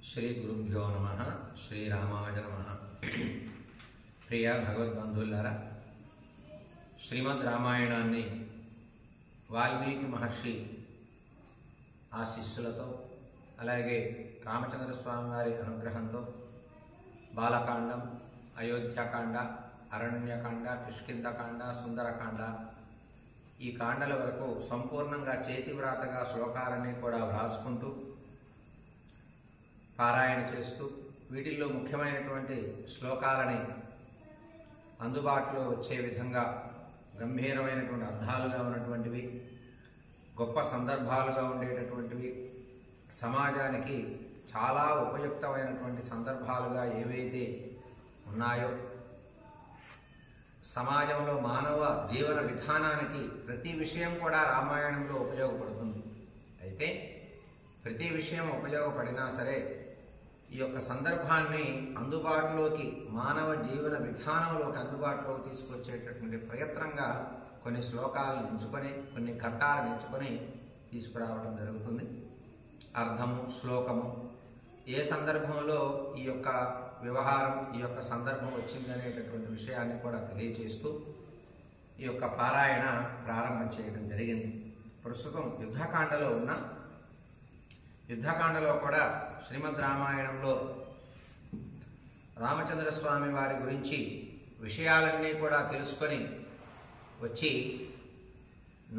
श्री गुरुभ्यो नमः श्रीरामाय नमः। प्रिय भगवद्बंधुलारा श्रीमद् रामायणाన్ని వాల్మీకి మహర్షి ఆశీస్సులతో అలాగే రామచంద్ర స్వామి వారి అనుగ్రహంతో బాలకాండం, అయోధ్యకాండ, అరణ్యకాండ, కిష్కింధకాండ, సుందరకాండ ఈ కాండల వరకు సంపూర్ణంగా చేతివ్రాతగా శ్లోకాలన్నీ కూడా వ్రాసుకుంటూ పారాయణ చేస్తూ వీటిల్లో ముఖ్యమైనటువంటి శ్లోకాలని అందుబాటులో వచ్చే విధంగా గంభీరమైనటువంటి అర్థాలుగా ఉన్నటువంటివి, గొప్ప సందర్భాలుగా ఉండేటటువంటివి, సమాజానికి చాలా ఉపయుక్తమైనటువంటి సందర్భాలుగా ఏవైతే ఉన్నాయో, సమాజంలో మానవ జీవన విధానానికి ప్రతి విషయం కూడా రామాయణంలో ఉపయోగపడుతుంది. అయితే ప్రతి విషయం ఉపయోగపడినా సరే ఈ యొక్క సందర్భాన్ని అందుబాటులోకి, మానవ జీవన విధానంలోకి అందుబాటులోకి తీసుకొచ్చేటటువంటి ప్రయత్నంగా కొన్ని శ్లోకాలను ఎంచుకొని, కొన్ని ఘట్టాలను ఎంచుకొని తీసుకురావడం జరుగుతుంది. అర్థము, శ్లోకము, ఏ సందర్భంలో ఈ యొక్క వ్యవహారం, ఈ యొక్క సందర్భం వచ్చిందనేటటువంటి విషయాన్ని కూడా తెలియజేస్తూ ఈ యొక్క పారాయణ ప్రారంభం చేయడం జరిగింది. ప్రస్తుతం యుద్ధకాండలో ఉన్న యుద్ధకాండలో కూడా శ్రీమద్ రామాయణంలో రామచంద్ర స్వామి వారి గురించి విషయాలన్నీ కూడా తెలుసుకొని వచ్చి,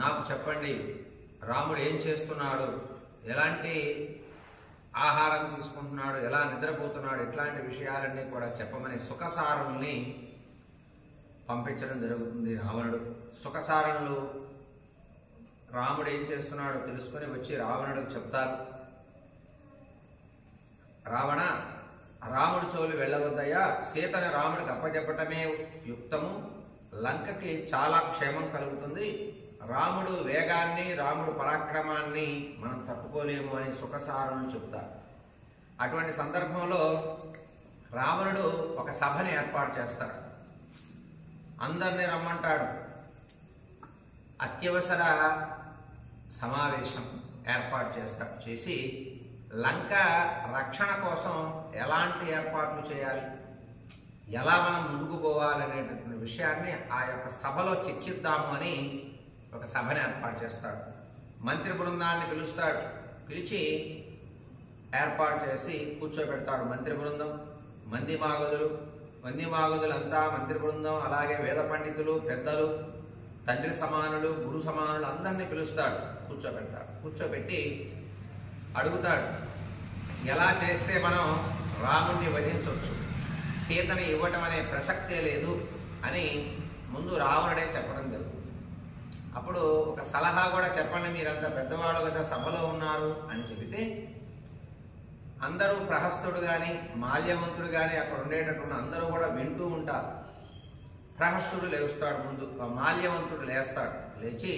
నాకు చెప్పండి, రాముడు ఏం చేస్తున్నాడు, ఎలాంటి ఆహారం తీసుకుంటున్నాడు, ఎలా నిద్రపోతున్నాడు, ఇట్లాంటి విషయాలన్నీ కూడా చెప్పమని సుఖసారుల్ని పంపించడం జరుగుతుంది. రావణుడు సుఖసారులు రాముడు ఏం చేస్తున్నాడో తెలుసుకొని వచ్చి రావణుడికి చెప్తారు. రావణ, రాముడు చోలు వెళ్ళవద్దయ్యా, సీతని రాముడికి అప్పచెప్పటమే యుక్తము, లంకకి చాలా క్షేమం కలుగుతుంది, రాముడు వేగాన్ని, రాముడు పరాక్రమాన్ని మనం తట్టుకోలేము అని సుఖసారులు చెప్తారు. అటువంటి సందర్భంలో రావణుడు ఒక సభని ఏర్పాటు చేస్తాడు, అందరినీ రమ్మంటాడు, అత్యవసర సమావేశం ఏర్పాటు చేసి లంక రక్షణ కోసం ఎలాంటి ఏర్పాట్లు చేయాలి, ఎలా మనం ముందుకు పోవాలనేటటువంటి విషయాన్ని ఆ యొక్క సభలో చర్చిద్దాము అని ఒక సభని ఏర్పాటు చేస్తాడు. మంత్రి బృందాన్ని పిలుస్తాడు, పిలిచి ఏర్పాటు చేసి కూర్చోబెడతాడు. మంత్రి బృందం, మందిమాగదులంతా మంత్రి బృందం, అలాగే వేద పండితులు, పెద్దలు, తండ్రి సమానులు, గురు సమానులు అందరినీ పిలుస్తాడు, కూర్చోబెడతాడు. కూర్చోబెట్టి అడుగుతాడు, ఎలా చేస్తే మనం రాముణ్ణి వధించవచ్చు, సీతని ఇవ్వటం అనే ప్రసక్తే లేదు అని ముందు రావణుడే చెప్పడం జరుగుతుంది. అప్పుడు ఒక సలహా కూడా చెప్పండి, మీరంతా పెద్దవాళ్ళు కదా, సభలో ఉన్నారు అని చెబితే అందరూ, ప్రహస్తుడు కానీ మాల్యవంతుడు కానీ అక్కడ ఉండేటటువంటి అందరూ కూడా వింటూ ఉంటారు. ప్రహస్తుడు లేస్తాడు, ముందు మాల్యవంతుడు లేస్తాడు. లేచి,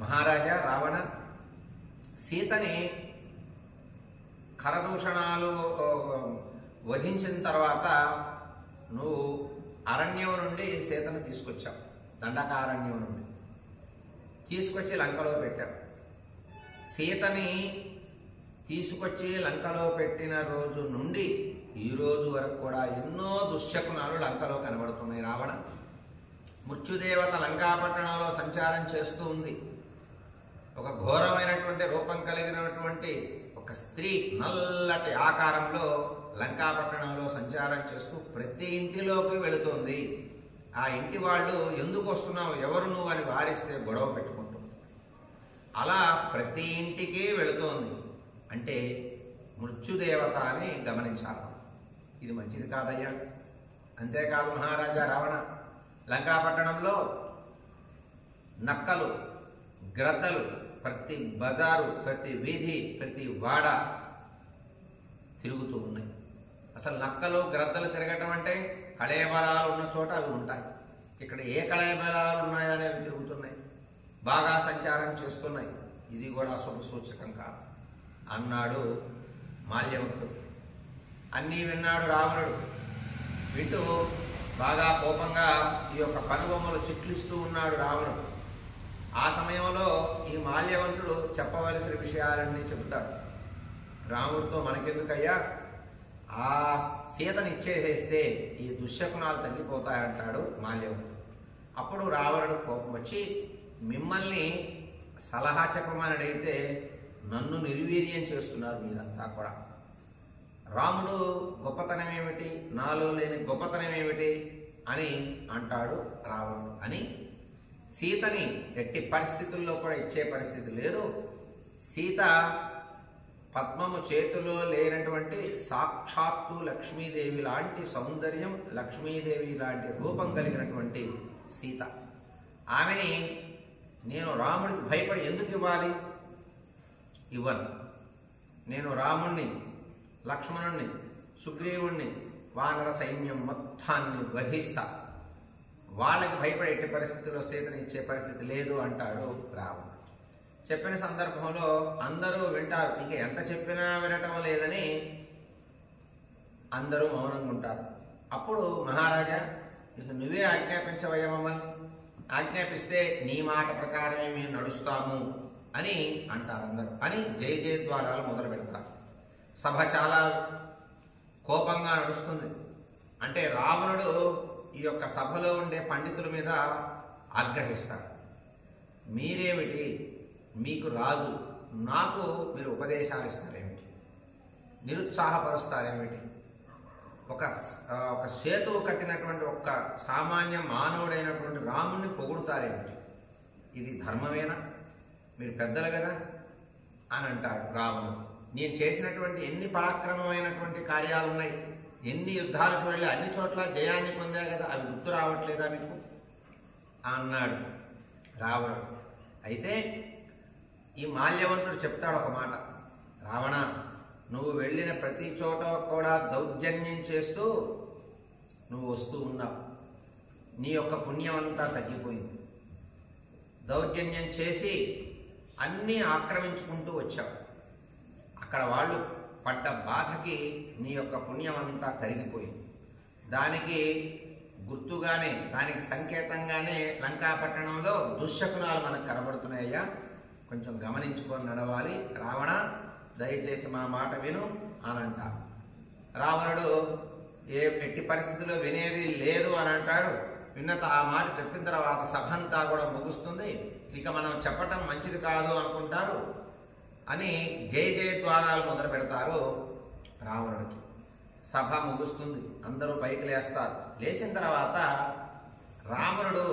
మహారాజా రావణ, సీతని కరదూషణాలు వధించిన తర్వాత నువ్వు అరణ్యం నుండి సీతను తీసుకొచ్చావు, దండకారణ్యం నుండి తీసుకొచ్చి లంకలో పెట్టావు. సీతని తీసుకొచ్చి లంకలో పెట్టిన రోజు నుండి ఈ రోజు వరకు కూడా ఎన్నో దుశ్శకునాలు లంకలో కనబడుతున్నాయి. రావణ, మృత్యుదేవత లంకాపట్టణంలో సంచారం చేస్తూ ఉంది. ఒక ఘోరమైనటువంటి రూపం కలిగినటువంటి ఒక స్త్రీ నల్లటి ఆకారంలో లంకాపట్టణంలో సంచారం చేస్తూ ప్రతి ఇంటిలోకి వెళుతోంది. ఆ ఇంటి వాళ్ళు ఎందుకు వస్తున్నావు, ఎవరు నువ్వు అని వారిస్తే గొడవ పెట్టుకుంటుంది. అలా ప్రతి ఇంటికి వెళుతోంది. అంటే మృత్యుదేవత అని గమనించాలి. ఇది మంచిది కాదయ్యా. అంతేకాదు మహారాజా రావణ, లంకాపట్టణంలో నక్కలు, గ్రద్దలు ప్రతి బజారు, ప్రతి వీధి, ప్రతి వాడ తిరుగుతూ ఉన్నాయి. అసలు నక్కలు, గ్రద్దలు తిరగటం అంటే కళేబరాలు ఉన్న చోట అవి ఉంటాయి. ఇక్కడ ఏ కళేబరాలు ఉన్నాయనేవి తిరుగుతున్నాయి, బాగా సంచారం చేస్తున్నాయి. ఇది కూడా శుభ సూచకం కాదు అన్నాడు మాల్యవంతుడు. అన్నీ విన్నాడు రావణుడు. వింటూ బాగా కోపంగా ఈ యొక్క కనుబొమ్మలు చిట్లిస్తూ ఉన్నాడు రావణుడు. ఆ సమయంలో ఈ మాల్యవంతుడు చెప్పవలసిన విషయాలన్నీ చెబుతాడు. రాముడితో మనకెందుకయ్యా, ఆ సీతని ఇచ్చేసేస్తే ఈ దుశ్శకునాలు తగ్గిపోతాయంటాడు మాల్యవంతుడు. అప్పుడు రావణుడు కోపం వచ్చి, మిమ్మల్ని సలహా చెప్పమని అడిగితే నన్ను నిర్వీర్యం చేస్తున్నారు మీరంతా కూడా. రాముడు గొప్పతనం ఏమిటి, నాలో లేని గొప్పతనం ఏమిటి అని అంటాడు రావణుడు. అని సీతని ఎట్టి పరిస్థితుల్లో కూడా ఇచ్చే పరిస్థితి లేదు. సీత పద్మము చేతిలో లేనటువంటి సాక్షాత్తు లక్ష్మీదేవి లాంటి సౌందర్యం, లక్ష్మీదేవి లాంటి రూపం కలిగినటువంటి సీత. ఆమెని నేను రాముడికి భయపడి ఎందుకు ఇవ్వాలి? ఇవ్వను. నేను రాముణ్ణి, లక్ష్మణుణ్ణి, సుగ్రీవుణ్ణి, వానర సైన్యం మొత్తాన్ని వధిస్తా. వాళ్ళకి భయపడే ఎట్టి పరిస్థితుల్లో సీతని ఇచ్చే పరిస్థితి లేదు అంటాడు రావణుడు. చెప్పిన సందర్భంలో అందరూ వింటారు. ఇక ఎంత చెప్పినా వినటం లేదని అందరూ మౌనంగా ఉంటారు. అప్పుడు మహారాజా, ఇక నువ్వే ఆజ్ఞాపించవయ్యా, మమ్మల్ని ఆజ్ఞాపిస్తే నీ మాట ప్రకారమే మేము నడుస్తాము అని అంటారు అందరూ. అని జయ జయద్వారాలు మొదలు పెడతారు. సభ చాలా కోపంగా నడుస్తుంది. అంటే రావణుడు ఈ యొక్క సభలో ఉండే పండితుల మీద ఆగ్రహిస్తాడు. మీరేమిటి, మీకు రాజు, నాకు మీరు ఉపదేశాలు ఇస్తారేమిటి, నిరుత్సాహపరుస్తారేమిటి, ఒక సేతువు కట్టినటువంటి ఒక్క సామాన్య మానవుడైనటువంటి రాముణ్ణి పొగుడుతారేమిటి, ఇది ధర్మమేనా, మీరు పెద్దలు కదా అని అంటాడు రావణుడు. నేను చేసినటువంటి ఎన్ని పరాక్రమమైనటువంటి కార్యాలు ఉన్నాయి, ఎన్ని యుద్ధాలకు వెళ్ళి అన్ని చోట్ల జయాన్ని పొందా కదా, అవి గుర్తు రావట్లేదా మీకు అన్నాడు రావణుడు. అయితే ఈ మాల్యవంతుడు చెప్తాడు ఒక మాట, రావణ, నువ్వు వెళ్ళిన ప్రతి చోట కూడా దౌర్జన్యం చేస్తూ నువ్వు వస్తూ ఉన్నావు. నీ యొక్క పుణ్యం అంతా తగ్గిపోయింది. దౌర్జన్యం చేసి అన్నీ ఆక్రమించుకుంటూ వచ్చావు. అక్కడ వాళ్ళు పడ్డ బాధకి నీ యొక్క పుణ్యం అంతా కరిగిపోయింది. దానికి గుర్తుగానే, దానికి సంకేతంగానే లంకాపట్టణంలో దుశ్శకునాలు మనకు కనబడుతున్నాయ్యా, కొంచెం గమనించుకొని నడవాలి. రావణ, దయచేసి మా మాట విను అని అంటారు. రావణుడు ఎట్టి పరిస్థితుల్లో వినేది లేదు అని అంటాడు. విన్నత ఆ మాట చెప్పిన తర్వాత సభ అంతా కూడా ముగుస్తుంది. ఇక మనం చెప్పటం మంచిది కాదు అనుకుంటారు. అని జయ జయద్వారాలు మొదలు పెడతారు రావణుడికి. సభ ముగుస్తుంది, అందరూ పైకి లేస్తారు. లేచిన తర్వాత రావణుడు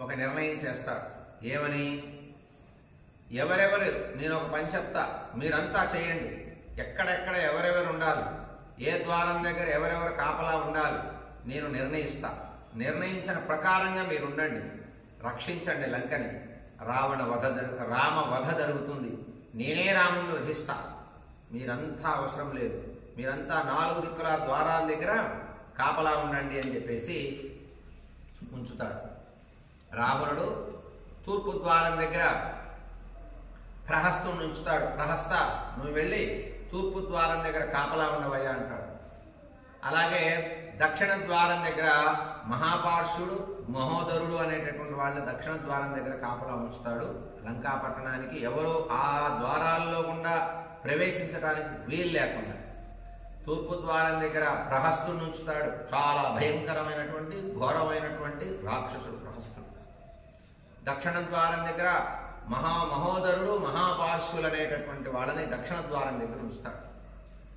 ఒక నిర్ణయం చేస్తాడు. ఏమని? ఎవరెవరు, నేను ఒక పని చెప్తా, మీరంతా చేయండి. ఎక్కడెక్కడ ఎవరెవరు ఉండాలి, ఏ ద్వారం దగ్గర ఎవరెవరు కాపలా ఉండాలి నేను నిర్ణయిస్తా. నిర్ణయించిన ప్రకారంగా మీరు ఉండండి, రక్షించండి లంకని. రామ వధ జరుగుతుంది. నేనే రాముని వధిస్తా. మీరంతా అవసరం లేదు, మీరంతా 4 దిక్కుల ద్వారాల దగ్గర కాపలా ఉండండి అని చెప్పేసి ఉంచుతాడు. రావణుడు తూర్పు ద్వారం దగ్గర ప్రహస్తుని ఉంచుతాడు. ప్రహస్త, నువ్వు వెళ్ళి తూర్పు ద్వారం దగ్గర కాపలా ఉండవయ్యా అంటాడు. అలాగే దక్షిణ ద్వారం దగ్గర మహాపార్షుడు, మహోదరుడు అనేటటువంటి వాళ్ళ దక్షిణ ద్వారం దగ్గర కాపలా ఉంచుతాడు. లంకా పట్టణానికి ఎవరు ఆ ద్వారాల్లో గుండా ప్రవేశించడానికి వీలు లేకుండా. తూర్పు ద్వారం దగ్గర ప్రహస్తుని ఉంచుతాడు. చాలా భయంకరమైనటువంటి ఘోరమైనటువంటి రాక్షసుడు ప్రహస్తుడు. దక్షిణ ద్వారం దగ్గర మహోదరుడు, మహాపార్షులు అనేటటువంటి వాళ్ళని దక్షిణ ద్వారం దగ్గర ఉంచుతాడు.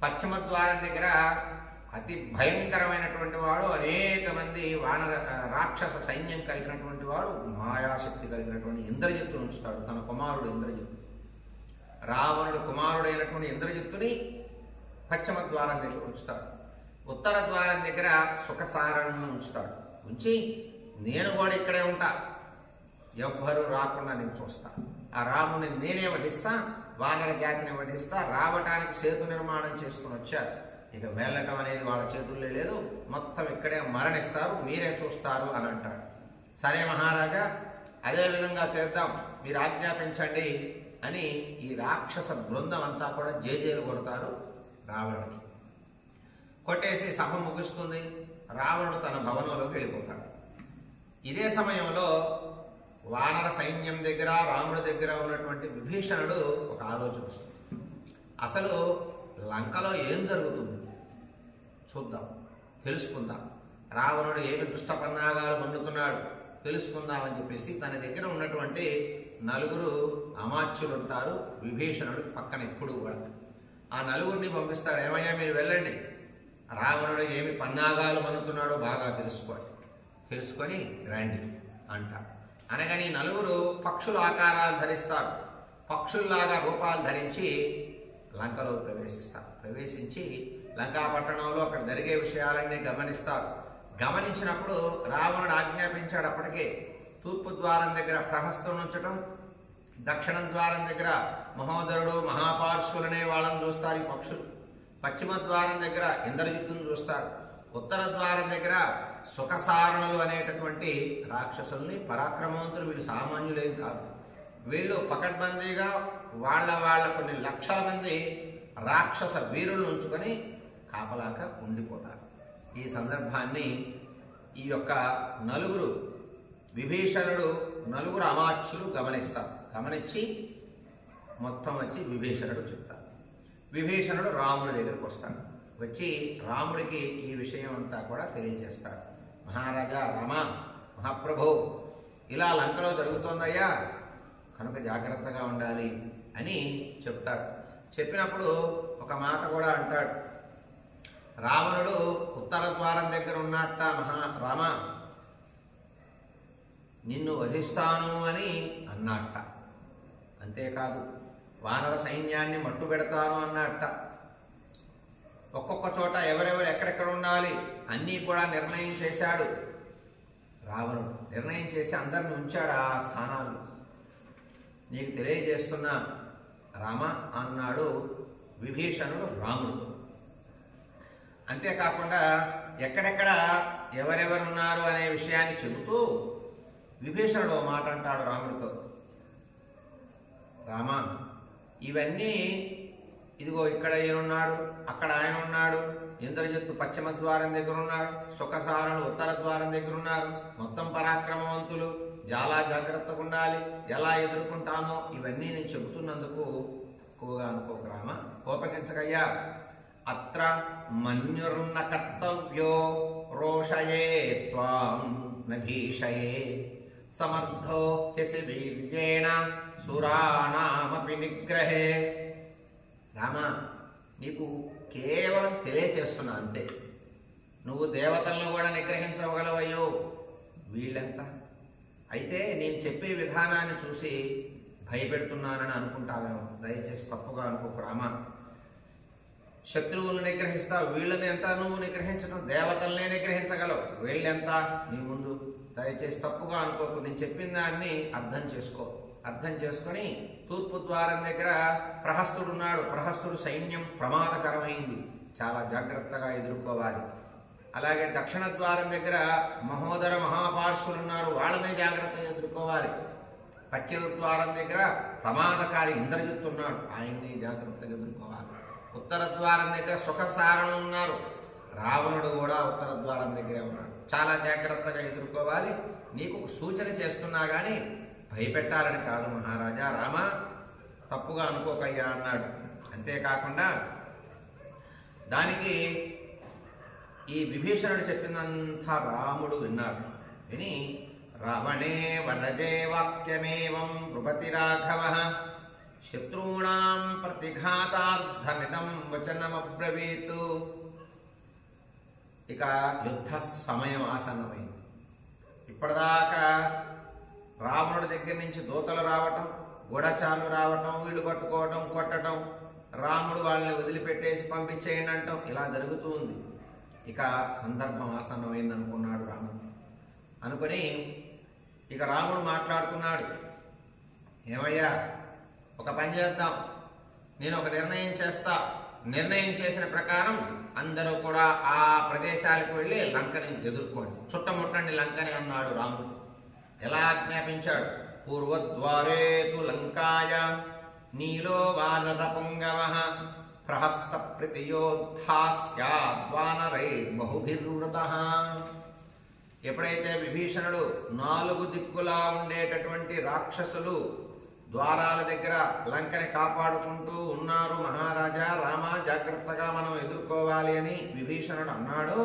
పశ్చిమ ద్వారం దగ్గర అతి భయంకరమైనటువంటి వాడు, అనేక మంది రాక్షస సైన్యం కలిగినటువంటి వాడు, మాయాశక్తి కలిగినటువంటి ఇంద్రజిత్తును ఉంచుతాడు. తన కుమారుడు ఇంద్రజిత్తు, రావణుడు కుమారుడైనటువంటి ఇంద్రజిత్తుని పశ్చిమ ద్వారం దగ్గర ఉంచుతాడు. ఉత్తర ద్వారం దగ్గర సుఖసారణను ఉంచుతాడు. ఉంచి నేను కూడా ఇక్కడే ఉంటా, ఎవ్వరూ రాకుండా నేను చూస్తా. ఆ రాముని నేనే వధిస్తా, వానర జాతిని వధిస్తా. రావటానికి సేతు నిర్మాణం చేసుకుని వచ్చారు. ఇక వెళ్ళటం అనేది వాళ్ళ చేతుల్లో లేదు, మొత్తం ఇక్కడే మరణిస్తారు, మీరే చూస్తారు అని అంటాడు. సరే మహారాజా, అదే విధంగా చేద్దాం, మీరు ఆజ్ఞాపించండి అని ఈ రాక్షస బృందం అంతా కూడా జేజేలు కొడతారు రావణుడికి. కొట్టేసి సభ ముగుస్తుంది. రావణుడు తన భవనంలోకి వెళ్ళిపోతాడు. ఇదే సమయంలో వానర సైన్యం దగ్గర, రాముడి దగ్గర ఉన్నటువంటి విభీషణుడు ఒక ఆలోచన వస్తుంది. అసలు లంకలో ఏం జరుగుతుంది చూద్దాం, తెలుసుకుందాం. రావణుడు ఏమి దుష్టపన్నాగాలు పొందుతున్నాడు తెలుసుకుందామని చెప్పేసి తన దగ్గర ఉన్నటువంటి 4 అమాత్యులు ఉంటారు. విభీషణుడు పక్కన ఎప్పుడు కూడా ఆ 4 పంపిస్తాడు. ఏమయ్యా మీరు వెళ్ళండి, రావణుడు ఏమి పన్నాగాలు పొందుతున్నాడో బాగా తెలుసుకొని రండి అంట. అనగాని 4 పక్షుల ఆకారాలు ధరిస్తారు. పక్షుల్లాగా రూపాలు ధరించి లంకలో ప్రవేశించి లంకాపట్టణంలో అక్కడ జరిగే విషయాలన్నీ గమనిస్తారు. గమనించినప్పుడు రావణుడు ఆజ్ఞాపించాడు. అప్పటికే తూర్పు ద్వారం దగ్గర ప్రహస్తుని ఉంచటం, దక్షిణ ద్వారం దగ్గర మహోదరుడు మహాపార్శ్వులనే వాళ్ళని చూస్తారు ఈ పక్షులు. పశ్చిమ ద్వారం దగ్గర ఇంద్రజిత్తును చూస్తారు. ఉత్తర ద్వారం దగ్గర సుఖసారణులు అనేటటువంటి రాక్షసుల్ని, పరాక్రమవంతులు. వీళ్ళు సామాన్యులేం కాదు. వీళ్ళు పకడ్బందీగా వాళ్ళ కొన్ని లక్షల మంది రాక్షస వీరులను ఉంచుకొని కాపలాగా ఉండిపోతారు. ఈ సందర్భాన్ని ఈ యొక్క 4 విభీషణుడు 4 అమాత్యులు గమనించి మొత్తం వచ్చి విభీషణుడు చెప్తారు. విభీషణుడు రాముడి దగ్గరికి వస్తాడు. వచ్చి రాముడికి ఈ విషయం అంతా కూడా తెలియజేస్తాడు. మహారాజా రామ, మహాప్రభు, ఇలా లంకలో జరుగుతోందయ్యా, కనుక జాగ్రత్తగా ఉండాలి అని చెప్తాడు. చెప్పినప్పుడు ఒక మాట కూడా అంటాడు. రావణుడు ఉత్తర ద్వారం దగ్గర ఉన్నట్ట, రామ నిన్ను వధిస్తాను అని అన్నట్ట. అంతేకాదు వానర సైన్యాన్ని మట్టు పెడతాను అన్నట్ట. ఒక్కొక్క చోట ఎవరెవరు ఎక్కడెక్కడ ఉండాలి అన్నీ కూడా నిర్ణయం చేశాడు రావణుడు. నిర్ణయం చేసి అందరిని ఉంచాడు ఆ స్థానాలు. నీకు తెలియజేస్తున్నా రామ అన్నాడు విభీషణుడు రాముడితో. అంతేకాకుండా ఎక్కడెక్కడ ఎవరెవరున్నారు అనే విషయాన్ని చెబుతూ విభీషణుడు మాట అంటాడు రాముడితో. రామ, ఇవన్నీ ఇదిగో ఇక్కడ ఈయనున్నాడు, అక్కడ ఆయన ఉన్నాడు, ఇంద్రజిత్తు పశ్చిమ ద్వారం దగ్గర ఉన్నాడు, సుఖసారణులు ఉత్తర ద్వారం దగ్గర ఉన్నారు, మొత్తం పరాక్రమవంతులు, చాలా జాగ్రత్తగా ఉండాలి, ఎలా ఎదుర్కొంటామో ఇవన్నీ నేను చెబుతున్నందుకు ఎక్కువగా అనుకోక రామ, కోపగించకయ్యా. అత్ర మన్యుర్న కర్తవ్యో రోషయే త్వాం నభీషయే సమర్థో హ్యసి వీర్యేణ సురాణామపి నిగ్రహే. రామ, నీకు కేవలం తెలియచేస్తున్నా అంతే. నువ్వు దేవతలను కూడా నిగ్రహించగలవయ్యో, వీళ్ళెంత. అయితే నేను చెప్పే విధానాన్ని చూసి భయపెడుతున్నానని అనుకుంటావేమో, దయచేసి తప్పుగా అనుకోకు రామ. శత్రువులను నిగ్రహిస్తావు, వీళ్ళని ఎంత నువ్వు నిగ్రహించడం, దేవతలనే నిగ్రహించగలవు, వీళ్ళెంత నీ ముందు. దయచేసి తప్పుగా అనుకోకు, నేను చెప్పిన దాన్ని అర్థం చేసుకొని తూర్పు ద్వారం దగ్గర ప్రహస్తుడున్నాడు. ప్రహస్తుడు సైన్యం ప్రమాదకరమైంది, చాలా జాగ్రత్తగా ఎదుర్కోవాలి. అలాగే దక్షిణ ద్వారం దగ్గర మహోదర మహాపార్శ్వులున్నారు, వాళ్ళని జాగ్రత్తగా ఎదుర్కోవాలి. పశ్చిమ ద్వారం దగ్గర ప్రమాదకారి ఇంద్రజిత్తు ఉన్నాడు, ఆయన్ని జాగ్రత్తగా ఎదుర్కోవాలి. ఉత్తర ద్వారం దగ్గర సుఖసారణులు ఉన్నారు, రావణుడు కూడా ఉత్తర ద్వారం దగ్గరే ఉన్నాడు, చాలా జాగ్రత్తగా ఎదుర్కోవాలి. నీకు సూచన చేస్తున్నా కానీ భయపెట్టాలని కాదు మహారాజా రామ, తప్పుగా అనుకోకయ్యా అన్నాడు. అంతేకాకుండా దానికి ఈ విభీషణుడు చెప్పినంతా రాముడు విన్నాడు. విని రావణే వనజే వాక్యమేవం నృపతి రాఘవ శత్రూణాం ప్రతిఘాతార్థమిదం వచనమబ్రవీత్. ఇక యుద్ధ సమయం ఆసన్నమైంది. ఇప్పటిదాకా రావణుడి దగ్గర నుంచి దూతలు రావటం, గూఢచారులు రావటం, వీళ్ళు పట్టుకోవటం, కొట్టడం, రాముడు వాళ్ళని వదిలిపెట్టేసి పంపించేయండి అంటాం, ఇలా జరుగుతూ ఉంది. ఇక సందర్భం ఆసన్నమైంది అనుకున్నాడు రాముడు. అనుకుని ఇక రాముడు మాట్లాడుతున్నాడు. ఏమయ్యా, ఒక పని చేద్దాం, నేను ఒక నిర్ణయం చేస్తా, నిర్ణయం చేసిన ప్రకారం అందరూ కూడా ఆ ప్రదేశాలకు వెళ్ళి లంకని ఎదుర్కోండి, చుట్టముట్టండి లంకని అన్నాడు రాముడు. ఎలా ఆజ్ఞాపించాడు? పూర్వద్వారే తు లంకాయ నీలో వానర పుంగవ ప్రహస్త ప్రతియోద్ధాస్యాద్వానరై బహుభిర్వృతః. ఎప్పుడైతే విభీషణుడు 4 దిక్కులా ఉండేటటువంటి రాక్షసులు ద్వారాల దగ్గర లంకని కాపాడుకుంటూ ఉన్నారు. మహారాజా రామ, జాగ్రత్తగా మనం ఎదుర్కోవాలి అని విభీషణుడు అన్నాడు.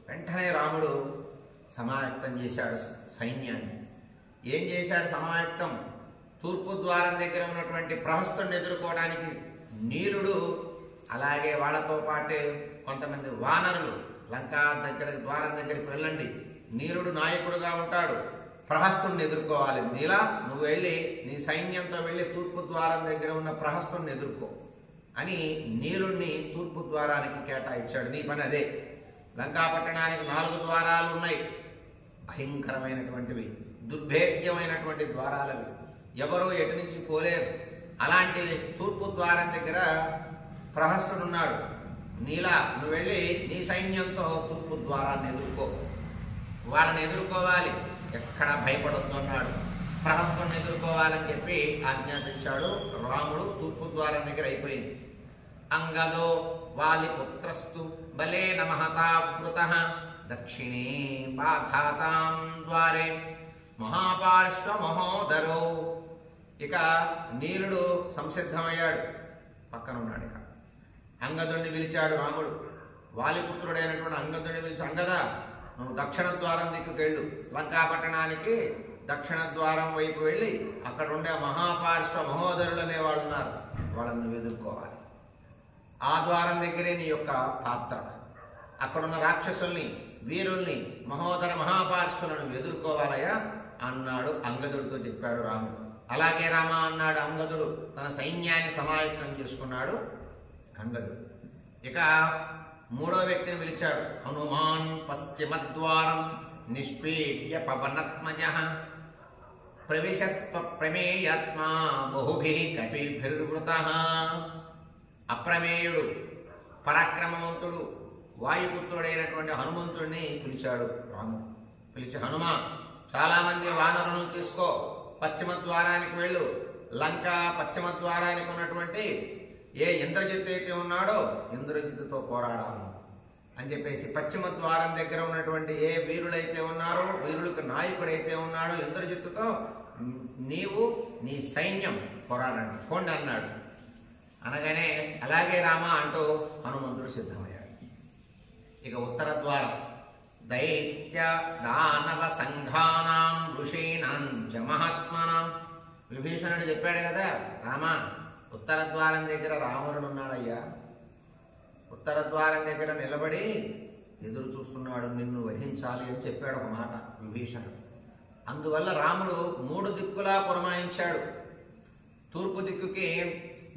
వెంటనే రాముడు సమాయత్తం చేశాడు సైన్యాన్ని. ఏం చేశాడు సమాయత్తం? తూర్పు ద్వారం దగ్గర ఉన్నటువంటి ప్రహస్తుని ఎదుర్కోవడానికి నీలుడు, అలాగే వాళ్ళతో పాటే కొంతమంది వానరులు లంకా దగ్గర ద్వారం దగ్గరికి వెళ్ళండి, నీలుడు నాయకుడుగా ఉంటాడు, ప్రహస్తుని ఎదుర్కోవాలి. నీలా నువ్వు వెళ్ళి నీ సైన్యంతో వెళ్ళి తూర్పు ద్వారం దగ్గర ఉన్న ప్రహస్తుని ఎదుర్కో అని నీలుడిని తూర్పు ద్వారానికి కేటాయించాడు. నీ పని అదే. లంకాపట్టణానికి 4 ద్వారాలు ఉన్నాయి. భయంకరమైనటువంటివి, దుర్భేద్యమైనటువంటి ద్వారాలవి, ఎవరు ఎటు నుంచి పోలేరు. అలాంటి తూర్పు ద్వారం దగ్గర ప్రహస్తుడున్నాడు. నీలా నువ్వు వెళ్ళి నీ సైన్యంతో తూర్పు ద్వారాన్ని ఎదుర్కో, వాళ్ళని ఎదుర్కోవాలి, ఎక్కడ భయపడొద్దు అన్నాడు. ప్రహస్తుని ఎదుర్కోవాలని చెప్పి ఆజ్ఞాపించాడు. రాముడు తూర్పు ద్వారం దగ్గర అయిపోయింది. అంగదో వాలిపుత్రస్తు బలేన మహతావృతః దక్షిణే బాధాతాం ద్వారే మహాపార్శ్వ మహోదరో. ఇక నీలుడు సంసిద్ధమయ్యాడు, పక్కనున్నాడు. ఇక అంగదుడిని పిలిచాడు రాముడు. వాలిపుత్రుడైనటువంటి అంగదుడిని పిలిచి, అంగద నువ్వు దక్షిణ ద్వారం దిక్కుకెళ్ళు, లంకాపట్టణానికి దక్షిణ ద్వారం వైపు వెళ్ళి అక్కడ ఉండే మహాపార్శ్వ మహోదరులు అనే వాళ్ళు ఉన్నారు, వాళ్ళని నువ్వు ఎదుర్కోవాలి. ఆ ద్వారం దగ్గరే నీ యొక్క పాత్ర. అక్కడున్న రాక్షసుల్ని, వీరుల్ని, మహోదర మహాపార్శ్వులను ఎదుర్కోవాలయ్యా అన్నాడు. అంగదుడితో చెప్పాడు రాముడు. అలాగే రామ అన్నాడు అంగదుడు. తన సైన్యాన్ని సమాయత్తం చేసుకున్నాడు అంగదుడు. ఇక 3వ వ్యక్తిని పిలిచాడు. హనుమాన్ పశ్చిమద్వారం నిష్పీడ్య పవనత్మజః ప్రవిశత్ ప్రమేయాత్మా బహుభిః కపిభిర్వృతః. అప్రమేయుడు, పరాక్రమవంతుడు, వాయుపుత్రుడైనటువంటి హనుమంతుడిని పిలిచాడు రాముడు. పిలిచి, హనుమ, చాలామంది వానరులను తీసుకో, పశ్చిమ ద్వారానికి వెళ్ళు, లంక పశ్చిమ ద్వారానికి ఉన్నటువంటి ఏ ఇంద్రజిత్ అయితే ఉన్నాడో ఇంద్రజిత్తుతో పోరాడాలి అని చెప్పేసి, పశ్చిమ ద్వారం దగ్గర ఉన్నటువంటి ఏ వీరులైతే ఉన్నారో, వీరులకు నాయకుడైతే ఉన్నాడో ఇంద్రజిత్తుతో నీవు నీ సైన్యం పోరాడండి కొండ అన్నాడు. అనగానే అలాగే రామ అంటూ హనుమంతుడు సిద్ధమయ్యాడు. ఇక ఉత్తర ద్వారం దైత్య దానవ సంఘానాం ఋషీణాం చ మహాత్మనాం. విభీషణుడు చెప్పాడు కదా, రామ ఉత్తర ద్వారం దగ్గర రావణుడు ఉన్నాడయ్యా, ఉత్తర ద్వారం దగ్గర నిలబడి ఎదురు చూస్తున్నాడు, నిన్ను వధించాలి అని చెప్పాడు ఒక మాట విభీషణుడు. అందువల్ల రాముడు 3 దిక్కులా పురమాయించాడు. తూర్పు దిక్కుకి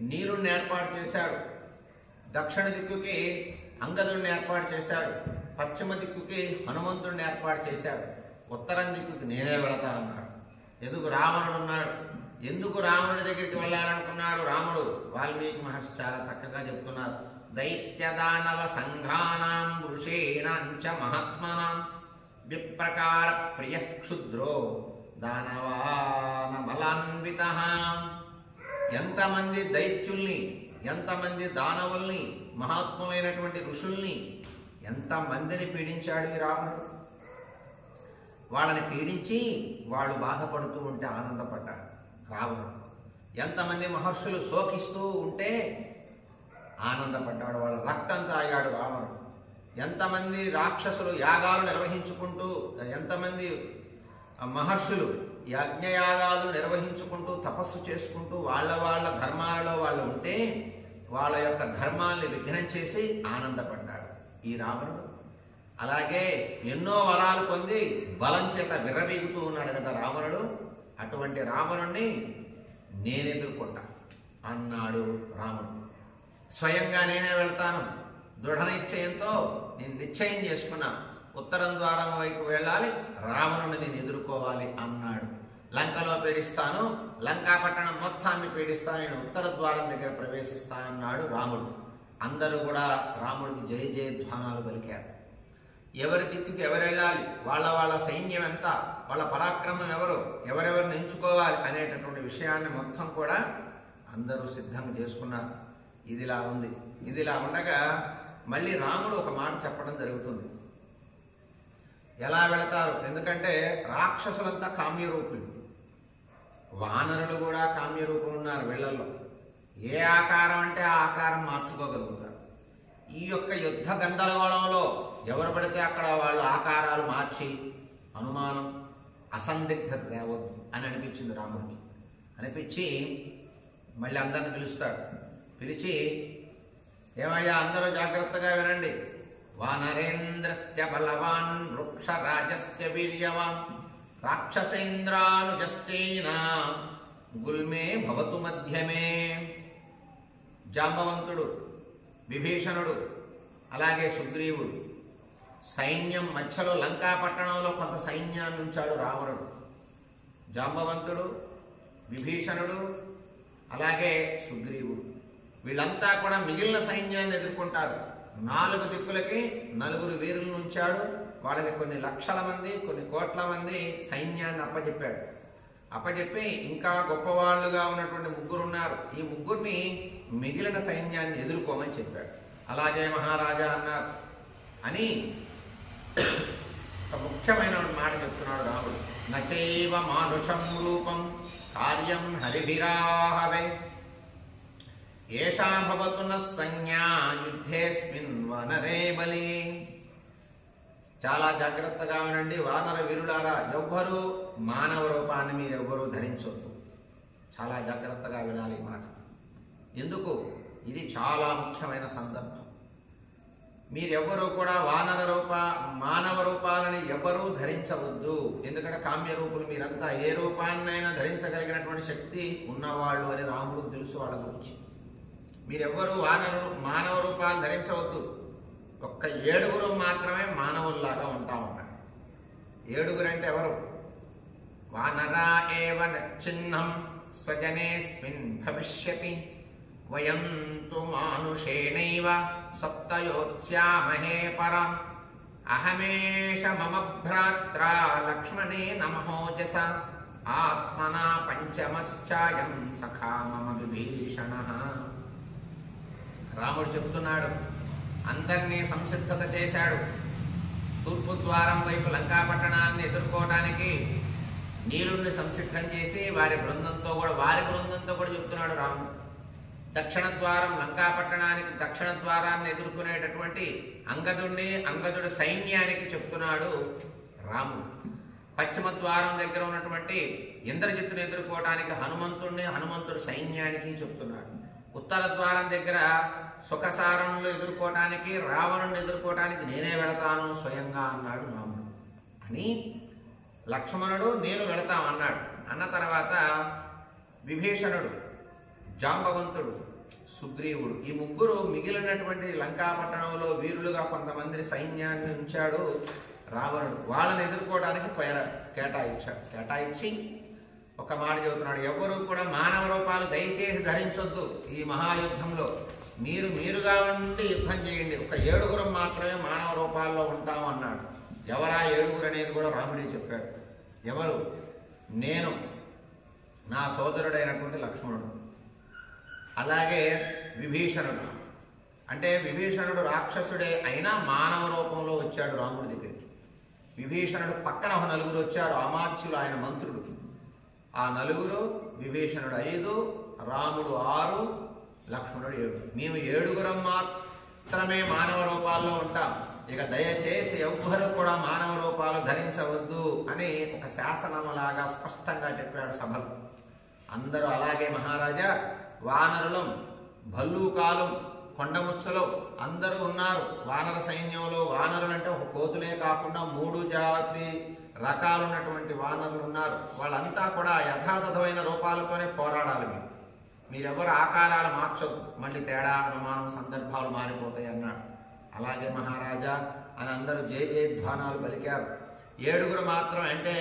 నీరుణ్ణి ఏర్పాటు చేశాడు, దక్షిణ దిక్కుకి అంగదుడిని ఏర్పాటు చేశాడు, పశ్చిమ దిక్కుకి హనుమంతుడిని ఏర్పాటు చేశాడు, ఉత్తరం దిక్కుకి నేనే వెళతా అన్నాడు. ఎందుకు రావణుడు ఉన్నాడు. ఎందుకు రాముడి దగ్గరికి వెళ్ళాలనుకున్నాడు రాముడు? వాల్మీకి మహర్షి చాలా చక్కగా చెప్తున్నారు. దైత్య దానవ సంఘానాం ఋషీణాం చ మహాత్మనాం విప్రకార ప్రియ క్షుద్రో దానవాన బలాన్వితః. ఎంతమంది దైత్యుల్ని, ఎంతమంది దానవుల్ని, మహాత్ములైనటువంటి ఋషుల్ని, ఎంతమందిని పీడించాడు ఈ రాముడు. వాళ్ళని పీడించి వాళ్ళు బాధపడుతూ ఉంటే ఆనందపడ్డాడు రావణుడు. ఎంతమంది మహర్షులు శోకిస్తూ ఉంటే ఆనందపడ్డాడు, వాళ్ళ రక్తం తాగాడు రావణుడు. ఎంతమంది రాక్షసులు యాగాలు నిర్వహించుకుంటూ, ఎంతమంది మహర్షులు యజ్ఞయాగాలు నిర్వహించుకుంటూ తపస్సు చేసుకుంటూ వాళ్ళ ధర్మాలలో వాళ్ళు ఉంటే వాళ్ళ యొక్క ధర్మాల్ని విఘ్నం చేసి ఆనందపడ్డాడు ఈ రావణుడు. అలాగే ఎన్నో వరాలు పొంది బలం చేత విర్రవీగుతూ ఉన్నాడు కదా రావణుడు. అటువంటి రావణుణ్ణి నేను ఎదుర్కొంటా అన్నాడు రాముడు. స్వయంగా నేనే వెళ్తాను, దృఢ నిశ్చయంతో నేను నిశ్చయం చేసుకున్నా, ఉత్తరం ద్వారం వైపు వెళ్ళాలి, రావణుని నేను ఎదుర్కోవాలి అన్నాడు. లంకలో పీడిస్తాను, లంకాపట్టణం మొత్తాన్ని పీడిస్తాను, నేను ఉత్తర ద్వారం దగ్గర ప్రవేశిస్తానన్నాడు రాముడు. అందరూ కూడా రాముడికి జయ జయధ్వానాలు పలికారు. ఎవరి దిక్కుకి ఎవరు వెళ్ళాలి, వాళ్ళ సైన్యం ఎంత, వాళ్ళ పరాక్రమం ఎవరెవరిని ఎంచుకోవాలి అనేటటువంటి విషయాన్ని మొత్తం కూడా అందరూ సిద్ధంగా చేసుకున్నారు. ఇదిలా ఉంది. ఇదిలా ఉండగా మళ్ళీ రాముడు ఒక మాట చెప్పడం జరుగుతుంది. ఎలా వెళతారు? ఎందుకంటే రాక్షసులంతా కామ్యరూపులు, వానరులు కూడా కామ్య రూపం ఉన్నారు వీళ్ళల్లో. ఏ ఆకారం అంటే ఆ ఆకారం మార్చుకోగలుగుతారు. ఈ యొక్క యుద్ధ గందరగోళంలో ఎవరు పడితే అక్కడ వాళ్ళు ఆకారాలు మార్చి అనుమానం అసందిగ్ధత తేవద్దు అని అనిపించింది రాముడికి. అనిపించి మళ్ళీ అందరిని పిలుస్తాడు. పిలిచి, ఏమయ్యా అందరూ జాగ్రత్తగా వినండి. వానరేంద్రశ్చ బలవాన్ వృక్షరాజశ్చ వీర్యవాన్ రాక్షసేంద్రానుజశ్చైన గుల్మే భవతు మధ్యమే. జాంబవంతుడు, విభీషణుడు, అలాగే సుగ్రీవుడు సైన్యం మధ్యలో లంకాపట్టణంలో కొంత సైన్యాన్ని ఉంచాడు రావణుడు. జాంబవంతుడు, విభీషణుడు, అలాగే సుగ్రీవుడు వీళ్ళంతా కూడా మిగిలిన సైన్యాన్ని ఎదుర్కొంటారు. 4 దిక్కులకి 4 వీరులను ఉంచాడు. వాళ్ళకి కొన్ని లక్షల మంది, కొన్ని కోట్ల మంది సైన్యాన్ని అప్పచెప్పాడు. అప్పచెప్పి ఇంకా గొప్పవాళ్లుగా ఉన్నటువంటి 3 ఉన్నారు. ఈ 3 మిగిలిన సైన్యాన్ని ఎదుర్కోమని చెప్పాడు. అలాగే మహారాజా అన్నారు అని ఒక ముఖ్యమైన మాట చెప్తున్నాడు రాముడు. నచైవ మానుషం రూపం కార్యం హరిభిరాహవే ఏషా భవతు న సంజ్ఞా యుద్ధేస్మిన్ వానరే బలి. చాలా జాగ్రత్తగా వినండి వానర వీరులారా, ఎవ్వరూ మానవ రూపాన్ని మీరెవ్వరూ ధరించొద్దు. చాలా జాగ్రత్తగా వినాలి ఈ మాట. ఎందుకు? ఇది చాలా ముఖ్యమైన సందర్భం. మీరెవ్వరూ కూడా మానవ రూపాలని ఎవ్వరూ ధరించవద్దు. ఎందుకంటే కామ్య రూపులు మీరంతా ఏ రూపాన్నైనా ధరించగలిగినటువంటి శక్తి ఉన్నవాళ్ళు అని రాముడు తెలుసు వాళ్ళ గురించి. మీరెవ్వరూ మానవ రూపాలు ధరించవద్దు. ఒక్క 7 మాత్రమే మానవుల్లాగా ఉంటా ఉన్నారు. 7 అంటే ఎవరు? వానరా ఏవ నచ్చిన్నం స్వజనేస్మిన్ భవిష్యతి వయం తు మానుషేణైవ సప్తయోత్స్యామహే పరం అహమేష మమ భ్రాత్రా లక్ష్మణేన మహోజస ఆత్మనా పంచమశ్చాయం సఖా మమ విభీషణః. రాముడు చెప్తున్నాడు. అందరినీ సంసిద్ధత చేశాడు. తూర్పు ద్వారం వైపు లంకాపట్టణాన్ని ఎదుర్కోవడానికి నీలుణ్ణి సంసిద్ధం చేసి వారి బృందంతో కూడా చెప్తున్నాడు రాముడు. దక్షిణ ద్వారం లంకాపట్టణానికి దక్షిణ ద్వారాన్ని ఎదుర్కొనేటటువంటి అంగదుడి సైన్యానికి చెప్తున్నాడు రాముడు. పశ్చిమ ద్వారం దగ్గర ఉన్నటువంటి ఇంద్రజిత్తుని ఎదుర్కోవడానికి హనుమంతుడి సైన్యానికి చెప్తున్నాడు. ఉత్తర ద్వారం దగ్గర సుఖసారణులు ఎదుర్కోవటానికి రావణుని ఎదుర్కోవటానికి నేనే వెళతాను స్వయంగా అన్నాడు రాముడు. అని లక్ష్మణుడు నేను వెళతామన్నాడు. అన్న తర్వాత విభీషణుడు, జాంబవంతుడు, సుగ్రీవుడు ఈ 3 మిగిలినటువంటి లంకాపట్టణంలో వీరులుగా కొంతమంది సైన్యాన్ని ఉంచాడు రావణుడు. వాళ్ళని ఎదుర్కోవడానికి కేటాయించి ఒక మాట చెబుతున్నాడు. ఎవరు కూడా మానవ రూపాలు దయచేసి ధరించొద్దు. ఈ మహాయుద్ధంలో మీరుగా ఉండి యుద్ధం చేయండి. ఒక 7 మాత్రమే మానవ రూపాల్లో ఉంటాము అన్నాడు. ఎవరా 7 అనేది కూడా రాముడే చెప్పాడు. ఎవరు? నేను, నా సోదరుడైనటువంటి లక్ష్మణుడు, అలాగే విభీషణుడు. అంటే విభీషణుడు రాక్షసుడే అయినా మానవ రూపంలో వచ్చాడు రాముడి దగ్గరికి. విభీషణుడు పక్కన 4 వచ్చారు అమాత్యులు, ఆయన మంత్రుడు. ఆ 4 విభీషణుడు 5, రాముడు 6, లక్ష్మణుడు 7. మేము 7 మాత్రమే మానవ రూపాల్లో ఉంటాం. ఇక దయచేసి ఎవ్వరూ కూడా మానవ రూపాలు ధరించవద్దు అని ఒక శాసనములాగా స్పష్టంగా చెప్పాడు సభలో. అందరూ అలాగే మహారాజా, వానరులం, భల్లూకాలు, కొండముచ్చలు అందరూ ఉన్నారు వానర సైన్యంలో. వానరులంటే ఒక కోతులే కాకుండా 3 జాతి రకాలున్నటువంటి వానరులు ఉన్నారు. వాళ్ళంతా కూడా యథాతథమైన రూపాలతోనే పోరాడాలి. మీరెవరు ఆకారాలు మార్చొద్దు, మళ్ళీ తేడా అనుమానం సందర్భాలు మారిపోతాయి అన్నాడు. అలాగే మహారాజా అని అందరూ జయ జయధ్వానాలు పలికారు. 7 మాత్రం అంటే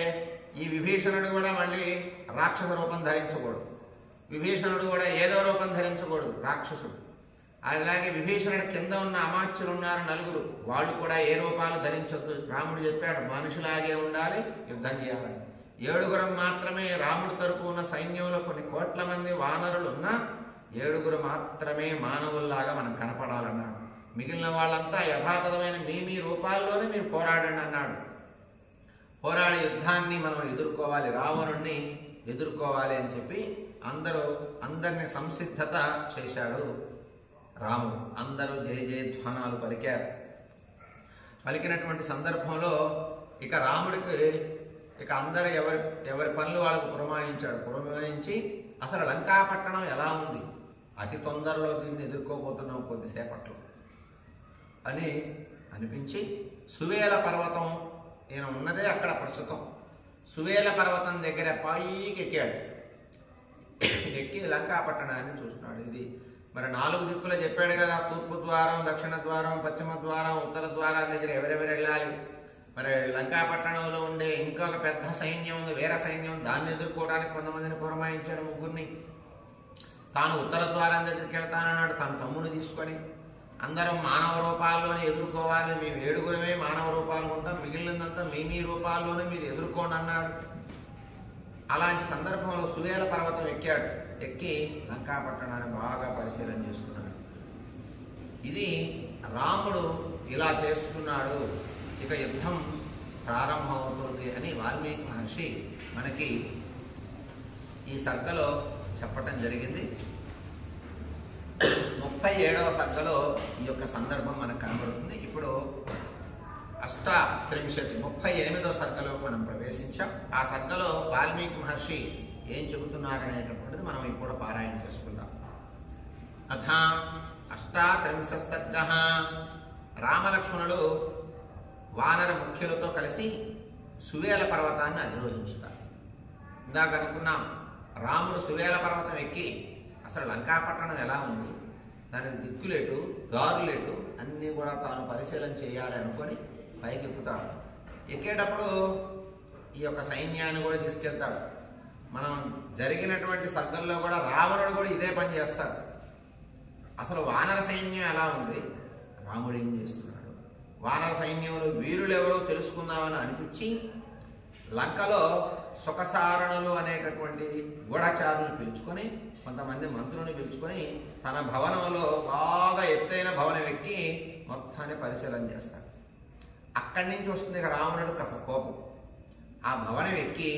ఈ విభీషణుడు కూడా మళ్ళీ రాక్షస రూపం ధరించకూడదు. విభీషణుడు కూడా ఏదో రూపం ధరించకూడదు, రాక్షసుడు. అలాగే విభీషణుడి కింద ఉన్న అమాత్యులు ఉన్నారు 4, వాళ్ళు కూడా ఏ రూపాలు ధరించొద్దు. రాముడు చెప్పాడు మనుషులాగే ఉండాలి, యుద్ధం చేయాలని. 7 మాత్రమే రాముడు తరపు ఉన్న సైన్యంలో కొన్ని కోట్ల మంది వానరులు ఉన్నా 7 మాత్రమే మానవుల్లాగా మనం కనపడాలన్నాడు. మిగిలిన వాళ్ళంతా యథాతథమైన మీ రూపాల్లోనే మీరు పోరాడండి అన్నాడు. పోరాడే యుద్ధాన్ని మనం ఎదుర్కోవాలి. రావణుణ్ణి ఎదుర్కోవాలి అని చెప్పి అందరిని సంసిద్ధత చేశాడు రాముడు. అందరూ జయ జయధ్వానాలు పలికారు. పలికినటువంటి సందర్భంలో ఇక రాముడికి అందరూ ఎవరి పనులు వాళ్ళకు పురమాయించి అసలు లంకాపట్టణం ఎలా ఉంది, అతి తొందరలో దీన్ని ఎదుర్కోబోతున్నాం కొద్దిసేపట్లో అని అనిపించి సువేల పర్వతం, ఈయన ఉన్నదే అక్కడ ప్రస్తుతం, సువేల పర్వతం దగ్గర పైకి ఎక్కాడు. ఎక్కి లంకాపట్టణాన్ని చూస్తున్నాడు. ఇది మరి 4 దిక్కులు చెప్పాడు కదా, తూర్పు ద్వారం, దక్షిణ ద్వారం, పశ్చిమ ద్వారం, ఉత్తర ద్వారాల దగ్గర ఎవరెవరు వెళ్ళాలి. మరి లంకాపట్టణంలో ఉండే ఇంకొక పెద్ద సైన్యం ఉంది, వీర సైన్యం, దాన్ని ఎదుర్కోవడానికి కొంతమందిని పురమాయించాడు, 3 తాను ఉత్తర ద్వారం దగ్గరికి వెళ్తానన్నాడు. తన తమ్ముని తీసుకొని అందరం మానవ రూపాల్లోనే ఎదుర్కోవాలి, మేము 7గురమే మానవ రూపాలు ఉంటాం, మిగిలినంతా మీ రూపాల్లోనే మీరు ఎదుర్కోండి అన్నాడు. అలాంటి సందర్భంలో సువేల పర్వతం ఎక్కాడు. ఎక్కి లంకాపట్టణాన్ని బాగా పరిశీలన చేస్తున్నాడు. ఇది రాముడు ఇలా చేస్తున్నాడు, ఇక యుద్ధం ప్రారంభమవుతుంది అని వాల్మీకి మహర్షి మనకి ఈ సర్గలో చెప్పటం జరిగింది. 37వ సర్గలో ఈ యొక్క సందర్భం మనకు కనబడుతుంది. ఇప్పుడు 38వ సర్గలో మనం ప్రవేశించాం. ఆ సర్గలో వాల్మీకి మహర్షి ఏం చెబుతున్నారనేటటువంటిది మనం ఇప్పుడు పారాయణ చేసుకుందాం. అథ 38వ సర్గ. రామలక్ష్మణులు వానర ముఖ్యులతో కలిసి సువేల పర్వతాన్ని అధిరోహించుతారు. ఇందాక అనుకున్నాం, రాముడు సువేల పర్వతం ఎక్కి అసలు లంకాపట్టణం ఎలా ఉంది, దానికి దిక్కులేటు దారులేటు అన్నీ కూడా తాను పరిశీలన చేయాలి అనుకొని పైకి ఎక్కుతాడు. ఎక్కేటప్పుడు ఈ యొక్క సైన్యాన్ని కూడా తీసుకెళ్తాడు. మనం జరిగినటువంటి సర్గల్లో కూడా రావణుడు కూడా ఇదే పని చేస్తాడు. అసలు వానర సైన్యం ఎలా ఉంది, రాముడు ఏం చేస్తున్నాడు, వానర సైన్యంలో వీరులు ఎవరో తెలుసుకుందామని అనిపించి లంకలో సుఖసారణులు అనేటటువంటి గూఢచారులను పిలుచుకొని, కొంతమంది మంత్రులను పిలుచుకొని తన భవనంలో బాగా ఎత్తైన భవనం ఎక్కి మొత్తాన్ని పరిశీలన చేస్తాడు. అక్కడి నుంచి వస్తుంది ఇక రావణుడికి అసలు కోపం. ఆ భవనం ఎక్కి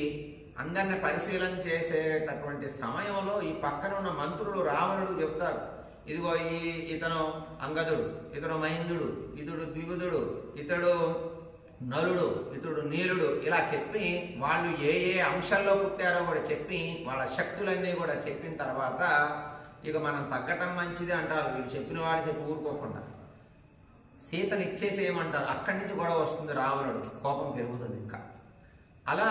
అందరిని పరిశీలన చేసేటటువంటి సమయంలో ఈ పక్కన ఉన్న మంత్రులు రావణుడు చెప్తారు, ఇదిగో ఇతను అంగదుడు, ఇతడు మహిందుడు, ఇతడు ద్విగుదుడు, ఇతడు నలుడు, ఇతడు నీలుడు, ఇలా చెప్పి వాళ్ళు ఏ అంశాల్లో పుట్టారో కూడా చెప్పి వాళ్ళ శక్తులన్నీ కూడా చెప్పిన తర్వాత ఇక మనం తగ్గటం మంచిది అంటారు. వీళ్ళు చెప్పిన వాళ్ళు చెప్పి ఊరుకోకుండా సీతను ఇచ్చేసేయమంటారు. అక్కడి నుంచి గొడవ వస్తుంది, రావణుడికి కోపం పెరుగుతుంది. ఇంకా అలా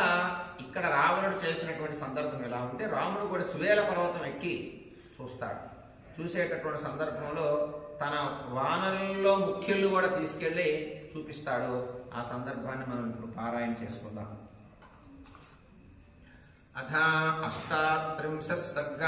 ఇక్కడ రావణుడు చేసినటువంటి సందర్భం ఎలా ఉంటే, రాముడు కూడా సువేల పర్వతం ఎక్కి చూస్తాడు. చూసేటటువంటి సందర్భంలో తన వానరుల్లో ముఖ్యులను కూడా తీసుకెళ్ళి చూపిస్తాడు. ఆ సందర్భాన్ని మనం ఇప్పుడు పారాయణ చేసుకుందాం. అథ 38వ సర్గ.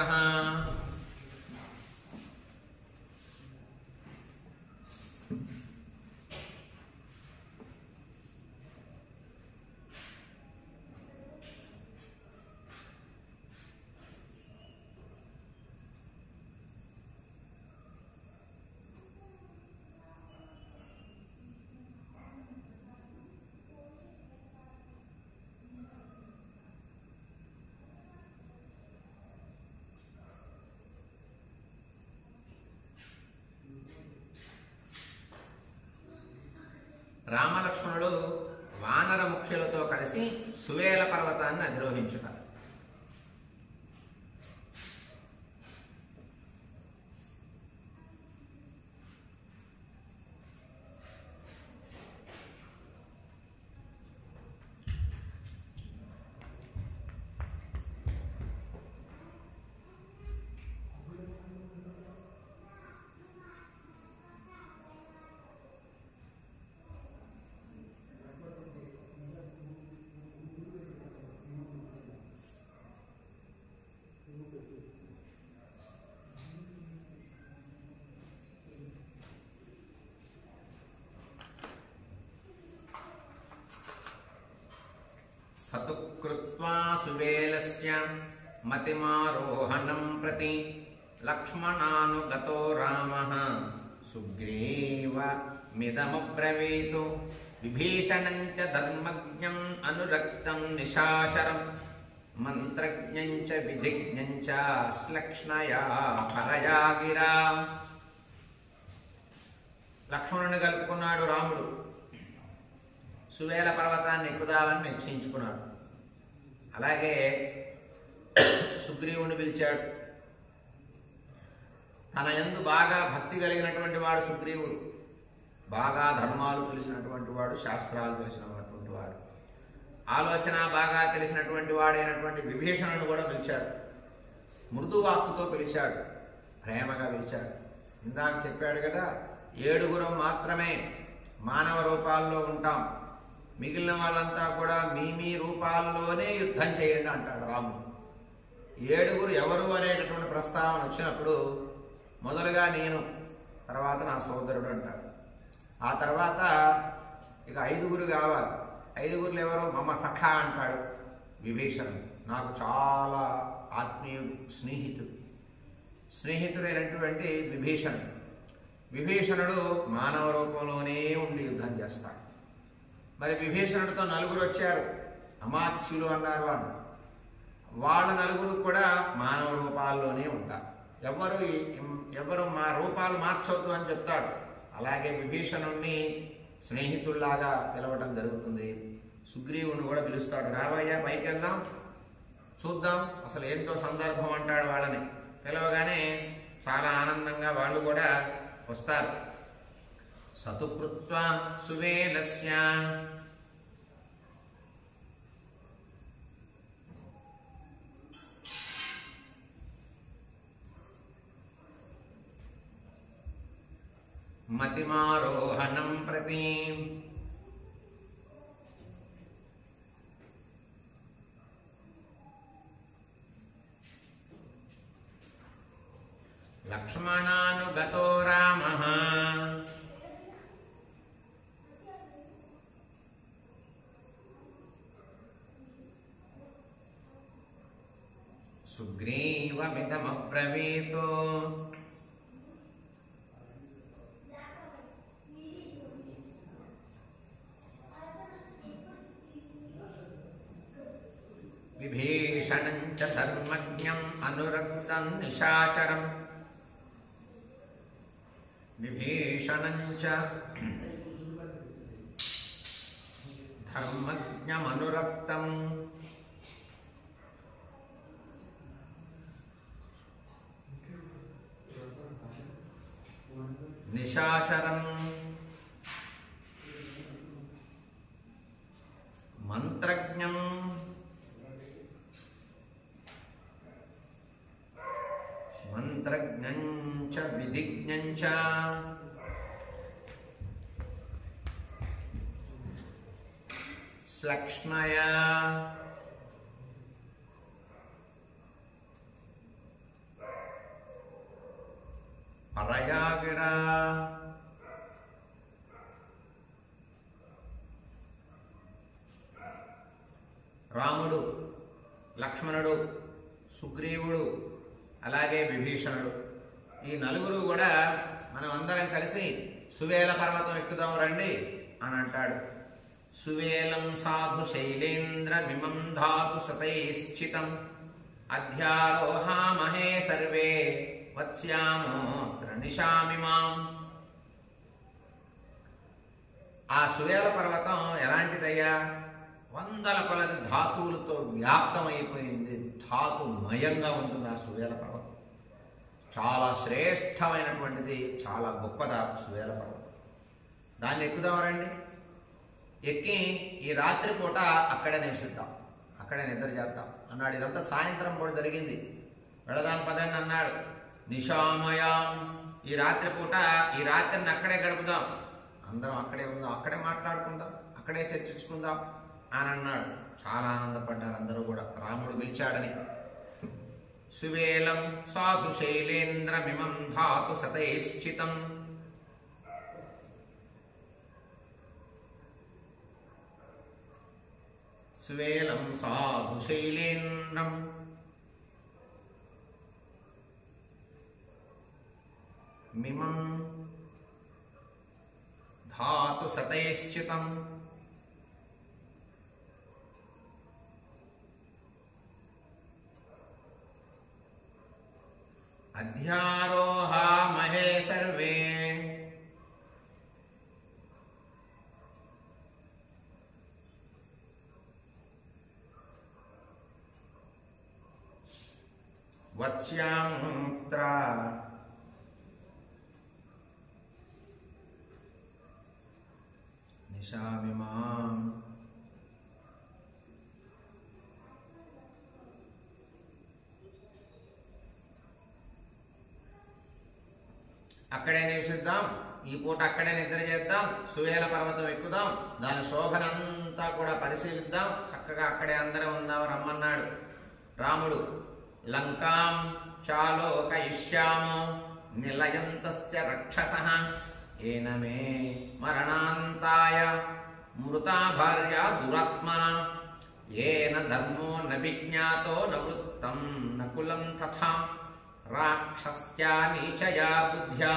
రామలక్ష్మణుడు వానర ముఖ్యులతో కలిసి సువేల పర్వతాన్ని అధిరోహించుతారు. సతుకృత్వా సువేలస్య మతిమారోహణం ప్రతి లక్ష్మణానుగతో రామః సుగ్రీవమిదమబ్రవీతు విభీషణం చ ధర్మజ్ఞం అనురక్తం నిశాచరం మంత్రజ్ఞం చ విధిజ్ఞం చ శ్లక్ష్ణయా పరయా గిరా. లక్ష్మణుని కలుపుకున్నాడు రాముడు. సువేల పర్వతాన్ని ఎక్కుదామని నిశ్చయించుకున్నాడు. అలాగే సుగ్రీవుని పిలిచాడు. తన యందు బాగా భక్తి కలిగినటువంటి వాడు సుగ్రీవుడు. బాగా ధర్మాలు తెలిసినటువంటి వాడు, శాస్త్రాలు తెలిసినటువంటి వాడు, ఆలోచన బాగా తెలిసినటువంటి వాడైనటువంటి విభీషణుని కూడా పిలిచాడు. మృదువాక్కుతో పిలిచాడు, ప్రేమగా పిలిచాడు. ఇందాక చెప్పాడు కదా, 7 మాత్రమే మానవ రూపాల్లో ఉంటాం, మిగిలిన వాళ్ళంతా కూడా మీ రూపాల్లోనే యుద్ధం చేయండి అంటాడు రాముడు. 7 ఎవరు అనేటటువంటి ప్రస్తావన వచ్చినప్పుడు మొదలుగా నేను, తర్వాత నా సోదరుడు అంటాడు. ఆ తర్వాత ఇక 5 కావాలి. 5 ఎవరు? మమ సఖ అంటాడు విభీషణుడు. నాకు చాలా ఆత్మీయుడు, స్నేహితుడైనటువంటి విభీషణుడు. విభీషణుడు మానవ రూపంలోనే ఉండి యుద్ధం చేస్తాడు. మరి విభీషణుడితో 4 వచ్చారు, అమాత్యులు అన్నారు వాళ్ళు. వాళ్ళ 4 కూడా మానవ రూపాల్లోనే ఉంటారు. ఎవరు మా రూపాలు మార్చవద్దు అని చెప్తాడు. అలాగే విభీషణుణ్ణి స్నేహితుల్లాగా పిలవడం జరుగుతుంది. సుగ్రీవుని కూడా పిలుస్తాడు, రావయ్యా పైకి వెళ్దాం, చూద్దాం అసలు ఏంతో సందర్భం అంటాడు వాళ్ళని. పిలవగానే చాలా ఆనందంగా వాళ్ళు కూడా వస్తారు. సతుకృత్వా సువేలస్య మతిమారోహణం ప్రతి లక్ష్మణానుగతో రామః సుగ్రీవమిదమబ్రవీతు విభీషణం చ ధర్మజ్ఞం అనురక్తం నిశాచరం. విభీషణం చ ధర్మజ్ఞమనురక్తం నిశాచరం మంత్రజ్ఞం మంత్రజ్ఞం చ విధిజ్ఞం చ శ్లక్ష్ణయా పరయా గిరా. రాముడు, లక్ష్మణుడు, సుగ్రీవుడు, అలాగే విభీషణుడు, ఈ 4 కూడా మనం అందరం కలిసి సువేల పర్వతం ఎక్కుదాం రండి అని అంటాడు. సువేలం సాధు శైలేంద్రమిమం ధాతు సతైశ్చితం అధ్యారోహామహే సర్వే వత్స్యామోత్ర నిశామిమాం. ఆ సువేల పర్వతం ఎలాంటిదయ్యా? 100 కొలది ధాతువులతో వ్యాప్తమైపోయింది, ధాతుమయంగా ఉంటుంది ఆ సువేల పర్వతం. చాలా శ్రేష్టమైనటువంటిది, చాలా గొప్పదా సువేల పర్వతం. దాన్ని ఎక్కుదాం రండి. ఎక్కి ఈ రాత్రి పూట అక్కడే నివసిద్దాం, అక్కడే నిద్ర చేద్దాం అన్నాడు. ఇదంతా సాయంత్రం పూట జరిగింది. వెళదాం పదండి అన్నాడు. నిశామయాం, ఈ రాత్రి పూట ఈ రాత్రిని అక్కడే గడుపుదాం, అందరం అక్కడే ఉందాం, అక్కడే మాట్లాడుకుందాం, అక్కడే చర్చించుకుందాం అని అన్నాడు. చాలా ఆనందపడ్డారు అందరూ కూడా, రాముడు పిలిచాడని. సువేలం సాధు శైలేంద్రమిమం ధాతు సతైశ్చితం. సువేలం సాధు శైలేంద్రం మిమం ధాతు సతైశ్చితం అధ్యారోహామహే సర్వే వత్స్యాముత్ర నిశామిమాం అక్కడే నివసిద్దాం, ఈ పూట అక్కడే నిద్ర చేద్దాం, సువేల పర్వతం ఎక్కుదాం, దాని శోభనంతా కూడా పరిశీలిద్దాం, చక్కగా అక్కడే అందరం ఉందాం రమ్మన్నాడు రాముడు. లంకాం చాలోకయిష్యామో నిలయంతస్య రక్షసః ఏన మే మరణాంతాయ మృతా భార్య దురాత్మన ఏన ధర్మో న విజ్ఞాతో న వృత్తం న కులం తథా రాక్షస్యా నీచయా బుద్ధ్యా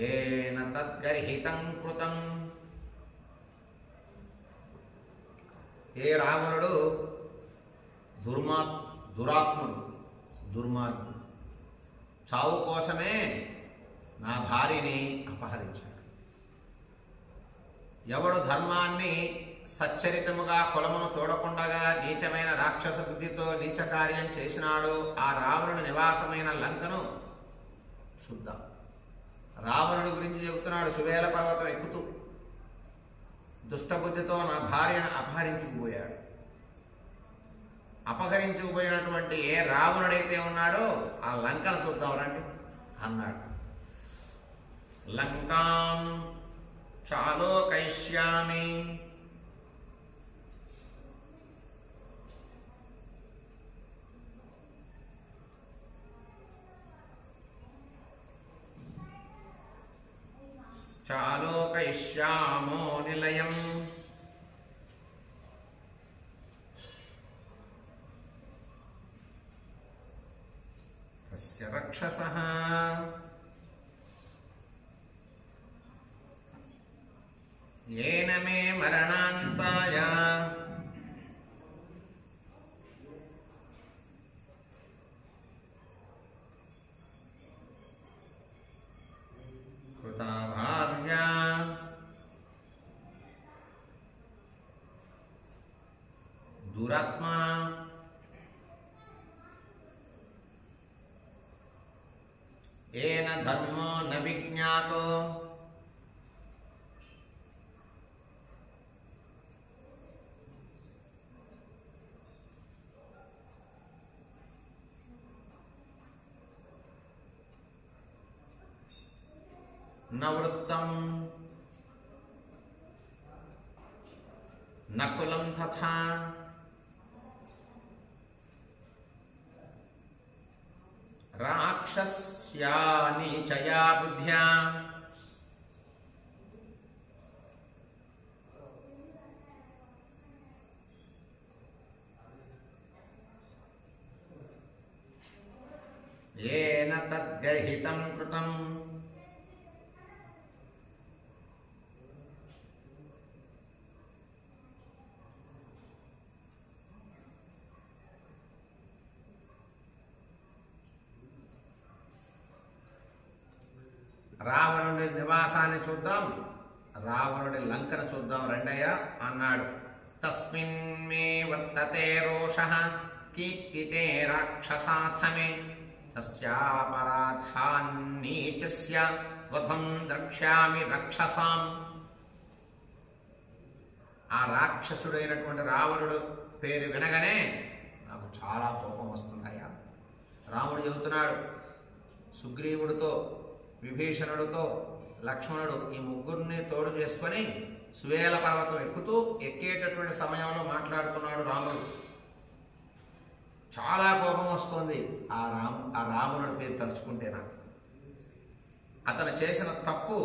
ఏన తద్గర్హితం కృతం. ఏ రావణుడు దురాత్ముడు, దుర్మార్గుడు, చావు కోసమే నా భార్యని అపహరించాడు. ఎవడు ధర్మాన్ని సచ్చరితముగా కులమును చూడకుండా నీచమైన రాక్షస బుద్ధితో నీచ కార్యం చేసినాడో ఆ రావణుడి నివాసమైన లంకను చూద్దాం. రావణుడి గురించి చెబుతున్నాడు. సువేల పర్వతం ఎక్కుతూ దుష్టబుద్ధితో నా భార్యను అపహరించుకుపోయాడు. అపహరించుకుపోయినటువంటి ఏ రావణుడైతే ఉన్నాడో ఆ లంకను చూద్దాం రండి అన్నాడు. లంకాం చాలోకయిష్యామి చాలోకయిష్యామో నిలయం తస్య రక్షసః ఏన మే మరణాంతాయ కృతా భార్య దురాత్మా ఏన ధర్మో న విజ్ఞాతో న వృత్తం న కులం తథా రాక్షస్యా నీచయా బుద్ధ్యా ఏన తద్గర్హితం కృతం. రావణుడి నివాసాన్ని చూద్దాం, రావణుడి లంకను చూద్దాం రండయ్య అన్నాడు. తస్మిన్ మే వర్తతే రోషః కీర్తితే రాక్షసాథమే తస్యాపరాధాన్నీచస్య వధం ద్రక్ష్యామి రక్షసాం. ఆ రాక్షసుడైనటువంటి రావణుడు పేరు వినగానే నాకు చాలా కోపం వస్తుందయ్యా. రాముడు చెబుతున్నాడు. సుగ్రీవుడితో, విభీషణుడితో, లక్ష్మణుడు ఈ ముగ్గురిని తోడు చేసుకొని సువేల పర్వతం ఎక్కుతూ ఎక్కేటటువంటి సమయంలో మాట్లాడుతున్నాడు రాముడు. చాలా కోపం వస్తుంది ఆ రావణుడి పేరు తలుచుకుంటే. నాకు అతను చేసిన తప్పు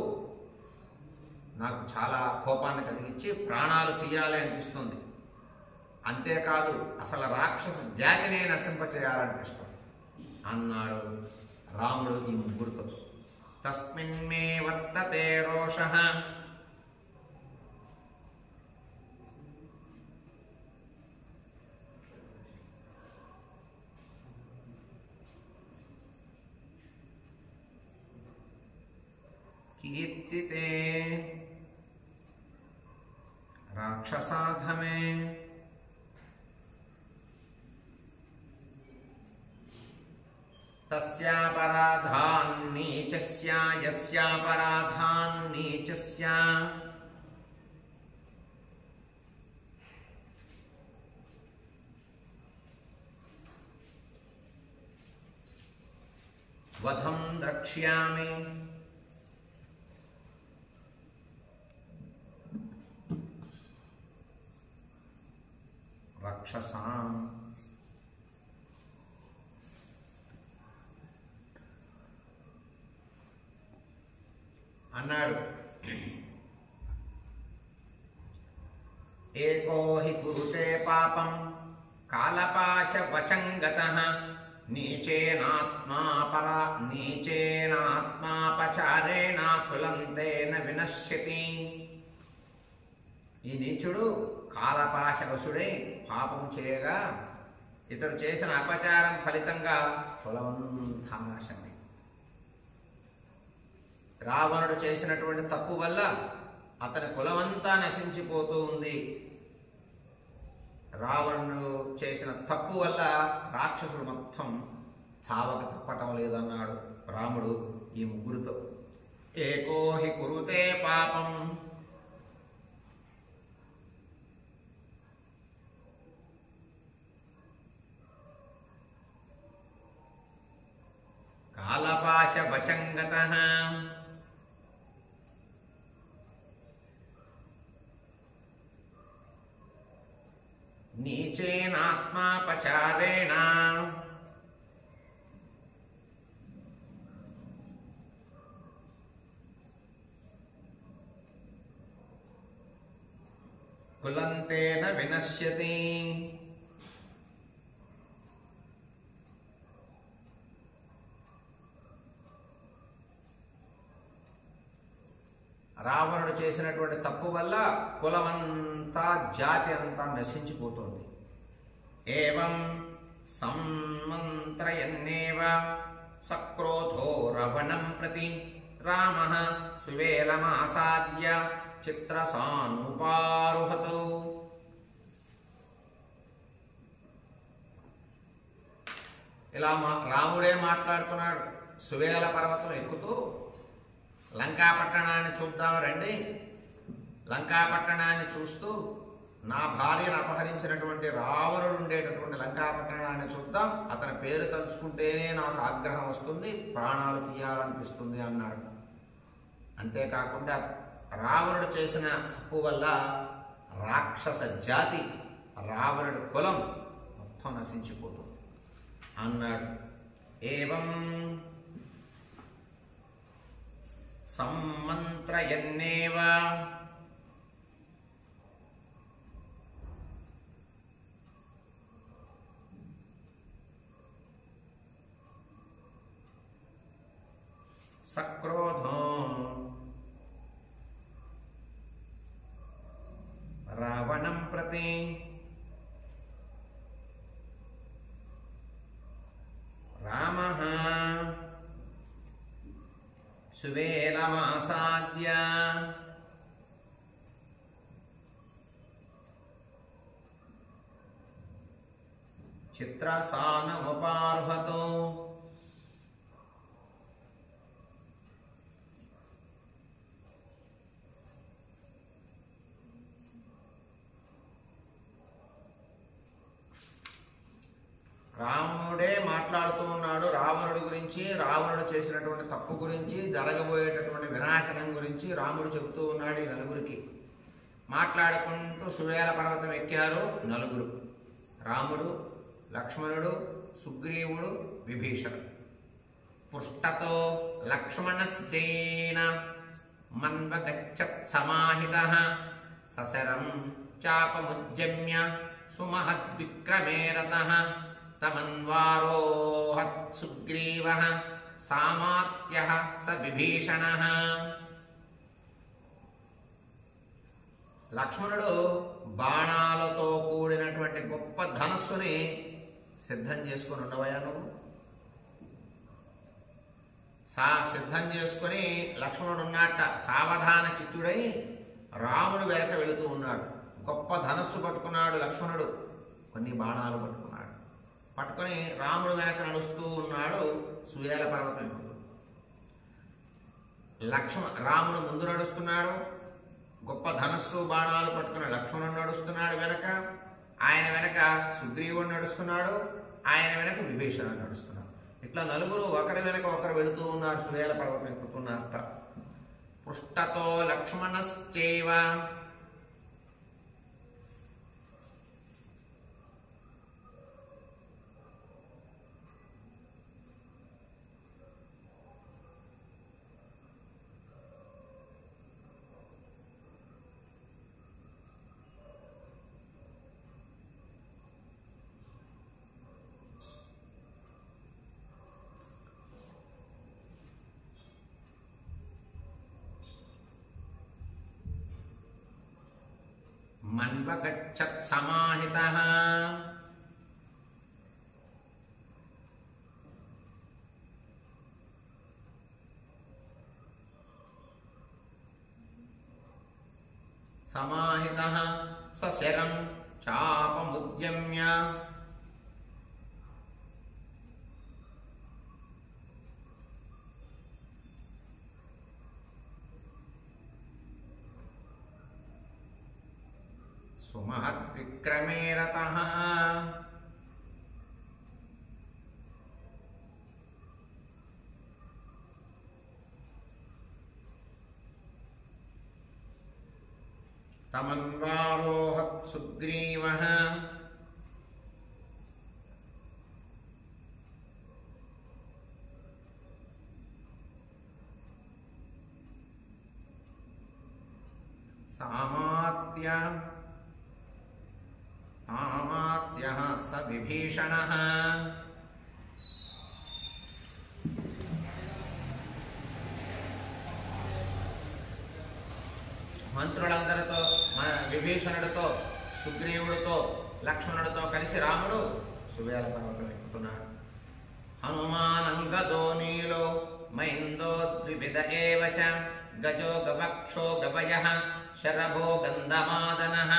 నాకు చాలా కోపాన్ని కలిగించి ప్రాణాలు తీయాలి అనిపిస్తుంది. అంతేకాదు అసలు రాక్షస జాతినే నశింపచేయాలనిపిస్తుంది అన్నాడు రాముడు ఈ ముగ్గురితో. తస్మిన్ మే వర్తతే రోషః కీర్తితే రాక్షసాధమే తస్యాపరాధాన్ నీచస్య యస్యాపరాధాన్ నీచస్య వధం ద్రక్ష్యామి రక్షసాం అన్నాడు. ఏకో హి కురుతే పాపం కాలపాశ వశంగతః నీచేనాత్మాపచారేణ కులంతేన వినశ్యతి. ఈ నీచుడు కాలపాశవశుడై పాపం చేయగా ఇతడు చేసిన అపచారం ఫలితంగా కులమంతా నాశనమే. రావణుడు చేసినటువంటి తప్పు వల్ల అతని కులమంతా నశించిపోతూ ఉంది. రావణుడు చేసిన తప్పు వల్ల రాక్షసుడు మొత్తం చావక తప్పటం లేదన్నాడు రాముడు ఈ ముగ్గురితో. ఏకో హి కురుతే పాపం కాలపాశ వశంగతః నీచేనాత్మాపచారేణ కులంతేన వినశ్యతి. రావణుడు చేసినటువంటి తప్పు వల్ల కులమంతా జాతి అంతా నశించిపోతుంది. ఏవం సమ్మంత్రయన్నేవ సక్రోధో రవణం ప్రతి రామః సువేలమాసాద్య చిత్రసానుపారుహతు. ఇలా రాముడే మాట్లాడుతున్నాడు. సువేల పర్వతం ఎక్కుతూ లంకాపట్టణాన్ని చూద్దాం రండి, లంకాపట్టణాన్ని చూస్తూ నా భార్యను అపహరించినటువంటి రావణుడు ఉండేటటువంటి లంకాపట్టణాన్ని చూద్దాం, అతని పేరు తలుచుకుంటేనే నాకు ఆగ్రహం వస్తుంది, ప్రాణాలు తీయాలనిపిస్తుంది అన్నాడు. అంతేకాకుండా రావణుడు చేసిన తప్పు వల్ల రాక్షస జాతి రావణుడి కులం మొత్తం నశించిపోతుంది అన్నాడు. ఏవం సమ్మంత్రయన్నేవ సక్రోధో రావణం ప్రతి రామః సువేలమాసాద్య చిత్రసానముపార్హతు. రాముడే మాట్లాడుతూ ఉన్నాడు రావణుడి గురించి, రావణుడు చేసినటువంటి తప్పు గురించి, జరగబోయేటటువంటి వినాశనం గురించి రాముడు చెబుతూ ఉన్నాడు. ఈ నలుగురికి మాట్లాడుకుంటూ సువేల పర్వతం ఎక్కారు నలుగురు: రాముడు, లక్ష్మణుడు, సుగ్రీవుడు, విభీషణుడు. పుష్టతో లక్ష్మణశ్చైన మన్వగచ్చత్ సమాహితః సశరం చాపముద్యమ్య సుమహద్విక్రమే రతః తమన్వారోహత్ సుగ్రీవః సామాత్యః స విభీషణః. లక్ష్మణుడు బాణాలతో కూడినటువంటి గొప్ప ధనస్సుని సిద్ధం చేసుకుని ఉండవయ్యా నువ్వు. సిద్ధం చేసుకుని లక్ష్మణుడు ఉన్నట్ట సావధాన చిత్తుడై రాముడు వెనక వెళుతూ ఉన్నాడు. గొప్ప ధనస్సు పట్టుకున్నాడు లక్ష్మణుడు, కొన్ని బాణాలు పట్టుకున్నాడు. పట్టుకొని రాముడు వెనక నడుస్తూ ఉన్నాడు సువేల పర్వతం ఎక్కుతూ. రాముడు ముందు నడుస్తున్నాడు, గొప్ప ధనస్సు బాణాలు పట్టుకుని లక్ష్మణుడు నడుస్తున్నాడు వెనక. ఆయన వెనక సుగ్రీవుడు నడుస్తున్నాడు, ఆయన వెనక విభీషణుడు నడుస్తున్నాడు. ఇట్లా నలుగురు ఒకరి వెనక ఒకరు వెళుతూ ఉన్నారు, సువేల పర్వతం ఎక్కుతున్నారట. పృష్ఠతో లక్ష్మణశ్చైవ మన్వగచ్చత్ సమాహితః సమాహితః సశరం చాపముద్యమ్య సుమహద్విక్రమే రతః తమన్వారోహత్ సుగ్రీవః సామాత్యః స విభీషణః మంత్రులందరితో విభీషణుడితో సుగ్రీవుడితో లక్ష్మణుడితో కలిసి రాముడు సువేల పర్వతం ఎక్కుతున్నాడు. హనుమానంగదో నీలో మైందో ద్వివిధ ఏవ చ గజో గవక్షో గవయః శరభో గంధమాదనః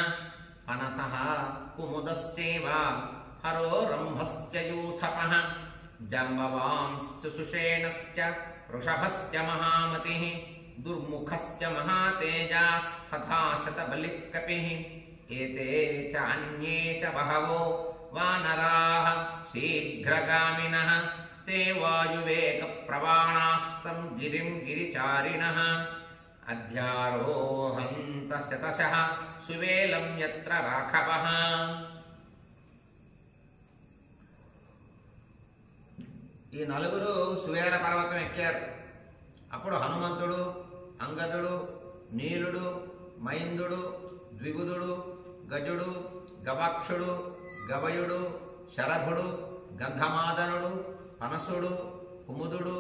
పనసః కుముదశ్చైవ హరో రంభశ్చ యూథపః జంబవాంశ్చ సుషేణశ్చ వృషభశ్చ మహామతిః దుర్ముఖశ్చ మహాతేజాస్తథా శతబలిఃకపిః ఏతే చ అన్యే చ బహవో వానరాః శీఘ్రగామినః తే వాయువేగ ప్రవాణాస్తం గిరిం గిరిచారిణః అధ్యారోహంత శతశః సువేలం యత్ర రాఘవః. ఈ నలుగురు సువేల పర్వతం ఎక్కారు. అప్పుడు హనుమంతుడు, అంగదుడు, నీలుడు, మైందుడు, ద్విగుదుడు, గజుడు, గవాక్షుడు, గవయుడు, శరభుడు, గంధమాదనుడు, పనసుడు, కుముదుడు,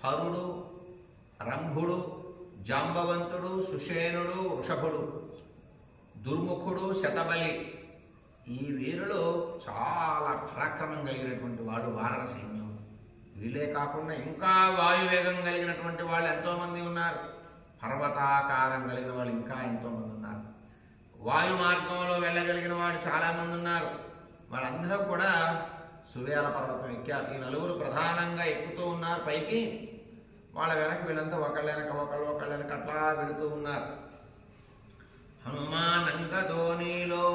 హరుడు, రంభుడు, జాంబవంతుడు, సుషేనుడు, వృషభుడు, దుర్ముఖుడు, శతబలి, ఈ వీరులు చాలా పరాక్రమం కలిగినటువంటి వాడు వానర సైన్యం. వీళ్ళే కాకుండా ఇంకా వాయువేగం కలిగినటువంటి వాళ్ళు ఎంతోమంది ఉన్నారు. పర్వతాకారం కలిగిన వాళ్ళు ఇంకా ఎంతోమంది ఉన్నారు. వాయు మార్గంలో వెళ్ళగలిగిన వాళ్ళు చాలామంది ఉన్నారు. వాళ్ళందరూ కూడా సువేల పర్వతం ఎక్కారు. ఈ నలుగురు ప్రధానంగా ఎక్కుతూ ఉన్నారు పైకి. వాళ్ళ వెనక వీళ్ళంతా ఒకళ్ళ వెనక అట్లా వెళుతూ ఉన్నారు. హనుమానంగదోనీలో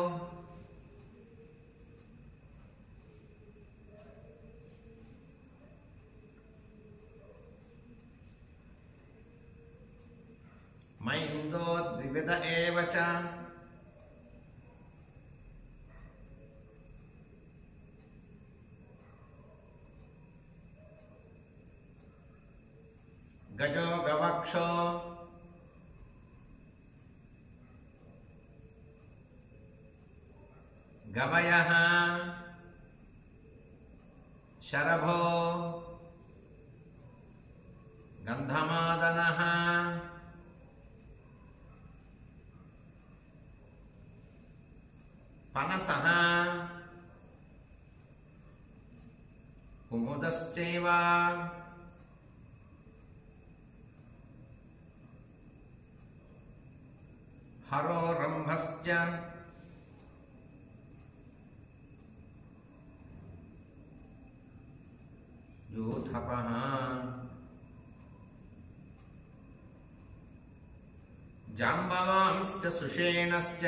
మైందో ద్వివిధ ఏవ చ గజో గవక్షో గవయః శరభో గంధమాదనః పనసః కుముదశ్చైవ హరోరంభశ్చ యూథపః జాంబవాంశ్చ సుషేణశ్చ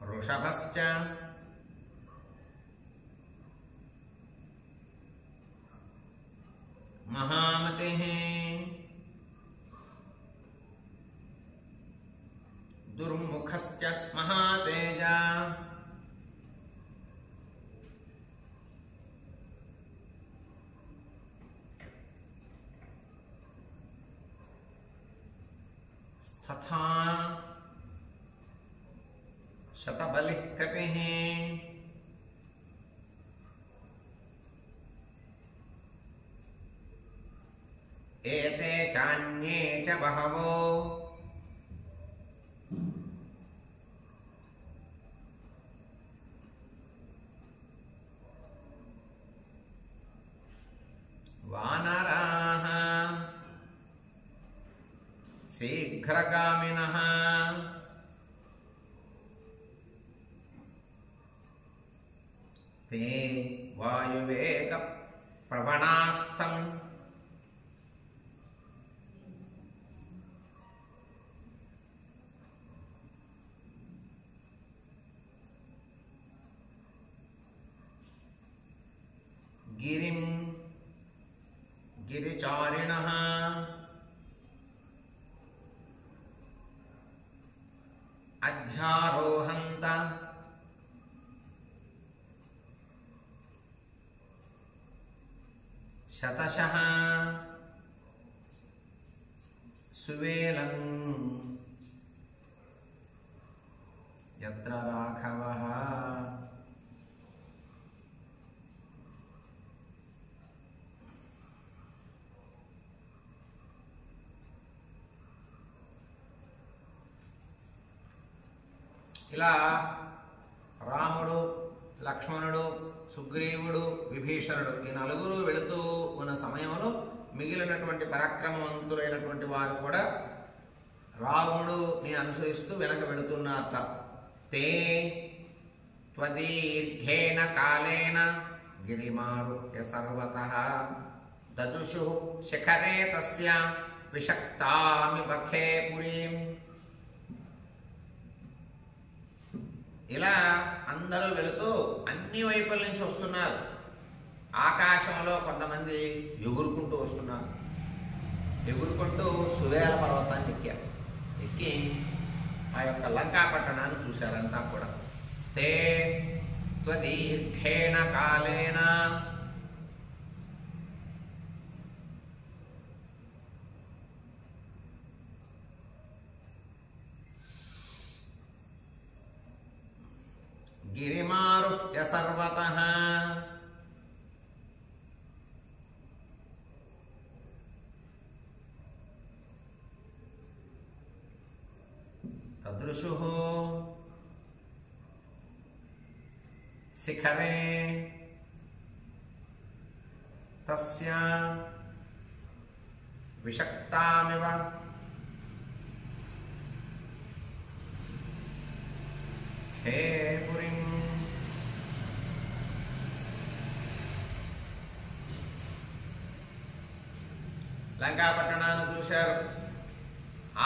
వృషభశ్చ మహామతిః దుర్ముఖశ్చ మహాతేజా తథా శతబలిః కపిః ఏతే చాన్యే చ బహవో వానరాః శీఘ్రగామినః తే వాయువేగ ప్రవణాస్తం గిరిం గిరిచారిణః అధ్యారోహంత శతశః సువేలం యత్ర రాఘవః ఇలా రాముడు, లక్ష్మణుడు, సుగ్రీవుడు, విభీషణుడు ఈ నలుగురు వెళుతూ ఉన్న సమయంలో మిగిలినటువంటి పరాక్రమవంతులైనటువంటి వారు కూడా రావణుడిని అనుసరిస్తూ వెనక వెళుతున్నారట. తే త్వదీర్ఘేన కాలేన గిరిమారుహ్య సర్వతః దదృశు శిఖరే తస్య విషక్తామి బఖే పురీం. ఇలా అందరూ వెళుతూ అన్ని వైపుల నుంచి వస్తున్నారు. ఆకాశంలో కొంతమంది ఎగురుకుంటూ వస్తున్నారు. ఎగురుకుంటూ సువేల పర్వతాన్ని ఎక్కారు. ఎక్కి ఆ యొక్క లంకా పట్టణాన్ని చూశారంతా కూడా. తే త్వదీర్ఘేణ కాలేన గిరిమారుహ్య సర్వతః తదృశుః శిఖరే తస్య విషక్తామివ హే పురీం. లంకా పట్టణాన్ని చూశారు.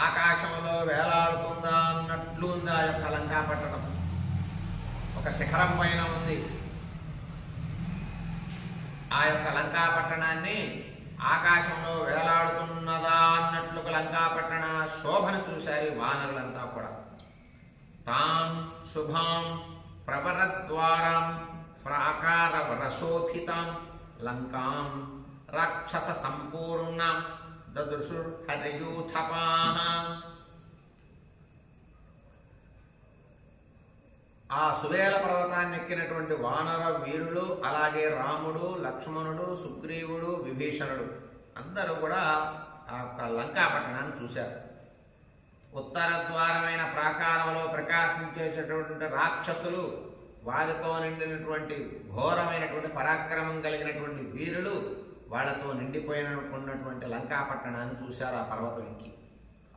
ఆకాశంలో వేలాడుతుందా అన్నట్లు ఉంది ఆ యొక్క లంకా పట్టణం. ఒక శిఖరం పైన ఉంది. ఆ యొక్క లంకా పట్టణాన్ని ఆకాశంలో వేలాడుతున్నదా అన్నట్లు లంకా పట్టణ శోభను చూశారు ఈ వానరులంతా కూడా. తాం శుభాం ప్రవరద్వారాం ప్రాకారవరశోభితాం లంకాం రాక్షస సంపూర్ణాం దదృశుర్ హరియూథపాః. ఆ సువేల పర్వతాన్ని ఎక్కినటువంటి వానర వీరులు, అలాగే రాముడు, లక్ష్మణుడు, సుగ్రీవుడు, విభీషణుడు అందరూ కూడా ఆ యొక్క లంకా పట్టణాన్ని చూశారు. ఉత్తర ద్వారమైన ప్రాకారంలో ప్రకాశించేటటువంటి రాక్షసులు వారితో నిండినటువంటి ఘోరమైనటువంటి పరాక్రమం కలిగినటువంటి వీరులు వాళ్లతో నిండిపోయినటువంటి లంకాపట్టణాన్ని చూశారు. ఆ పర్వతం ఎక్కి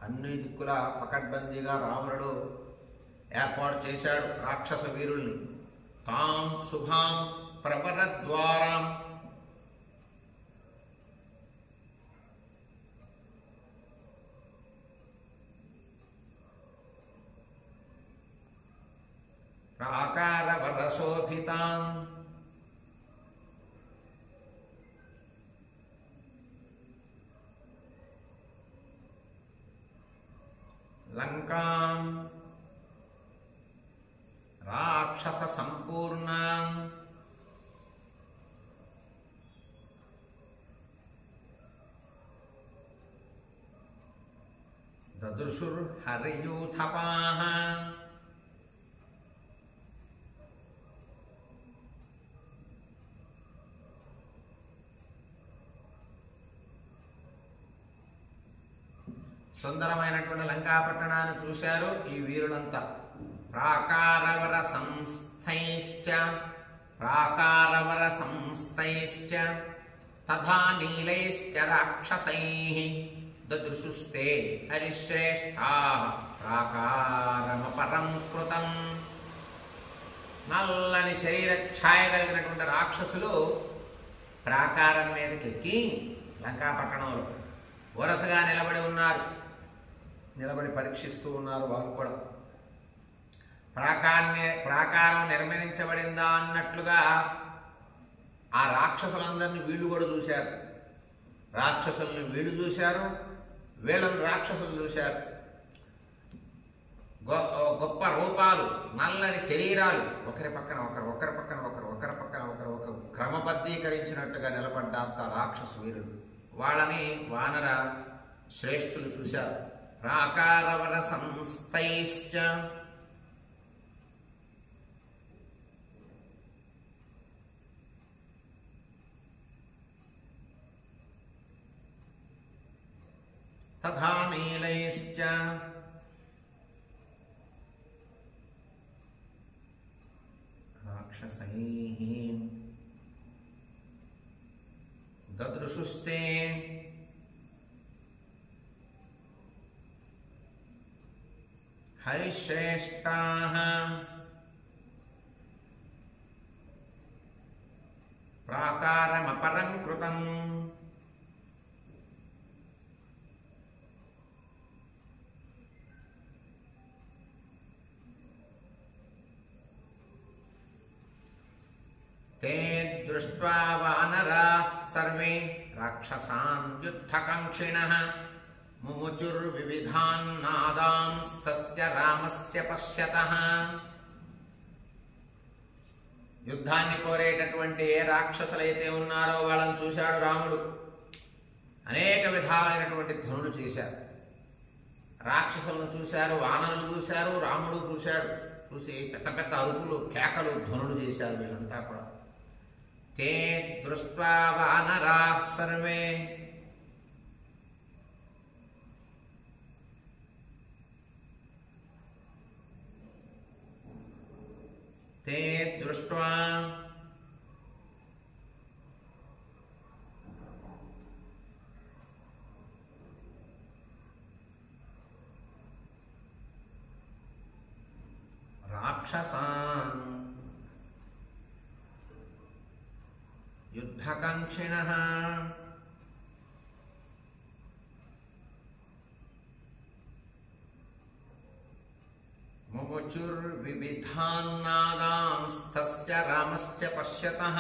అన్ని దిక్కుల పకడ్బందీగా రావణుడు ఏర్పాటు చేశాడు రాక్షస వీరుల్ని. తాం శుభాం ప్రపరద్వారాం ప్రాకారవరశోభితాం లంకాం రాక్షస సంపూర్ణాం దదృశుర్హరియూథపాః సుందరమైనటువంటి లంకాపట్టణాన్ని చూశారు ఈ వీరులంతా. ప్రాకారవర సంస్థైశ్చ తథా నీలైశ్చ రాక్షసైః దదృశుస్తే హరిశ్రేష్ఠాః ప్రాకారమపరం కృతం. నల్లని శరీర ఛాయ కలిగినటువంటి రాక్షసులు ప్రాకారం మీదకి ఎక్కి లంకాపట్టణంలో వరుసగా నిలబడి పరీక్షిస్తూ ఉన్నారు. వారు కూడా ప్రాకారం నిర్మించబడిందా అన్నట్లుగా ఆ రాక్షసులందరినీ వీళ్ళు కూడా చూశారు. రాక్షసుల్ని వీళ్ళు చూశారు, వీళ్ళని రాక్షసులు చూశారు. గొప్ప రూపాలు, నల్లని శరీరాలు, ఒకరి పక్కన ఒకరు ఒక క్రమబద్ధీకరించినట్టుగా నిలబడ్డారు రాక్షసు వీరులు. వాళ్ళని వానర శ్రేష్ఠులు చూశారు. ప్రాకారవర సంస్థైశ్చ తథా నీలైశ్చ రాక్షసైః దదృశుస్తే హరిశ్రేష్ఠాః ప్రాకారమపరం కృతం. తే దృష్ట్వా వానరాః సర్వే రాక్షసాన్ యుద్ధకాంక్షిణః ముముచుర్వివిధాన్ నాదాంస్తస్య రామస్య పశ్యతః. యుద్ధాన్ని కోరేటటువంటి ఏ రాక్షసులైతే ఉన్నారో వాళ్ళని చూశాడు రాముడు. అనేక విధాలైనటువంటి ధ్వనులు చేశారు. రాక్షసులను చూశారు, వానరులు చూశారు, రాముడు చూశాడు. చూసి పెద్ద పెద్ద అరుపులు, కేకలు, ధ్వనులు చేశారు వీళ్ళంతా కూడా. తే దృష్ట్వా వానరాః సర్వే తే దృష్ట్వా రాక్షసాన్ యుద్ధకాంక్షిణః ముముచుర్వివిధాన్ నాదాంస్తస్య రామస్య పశ్యతః.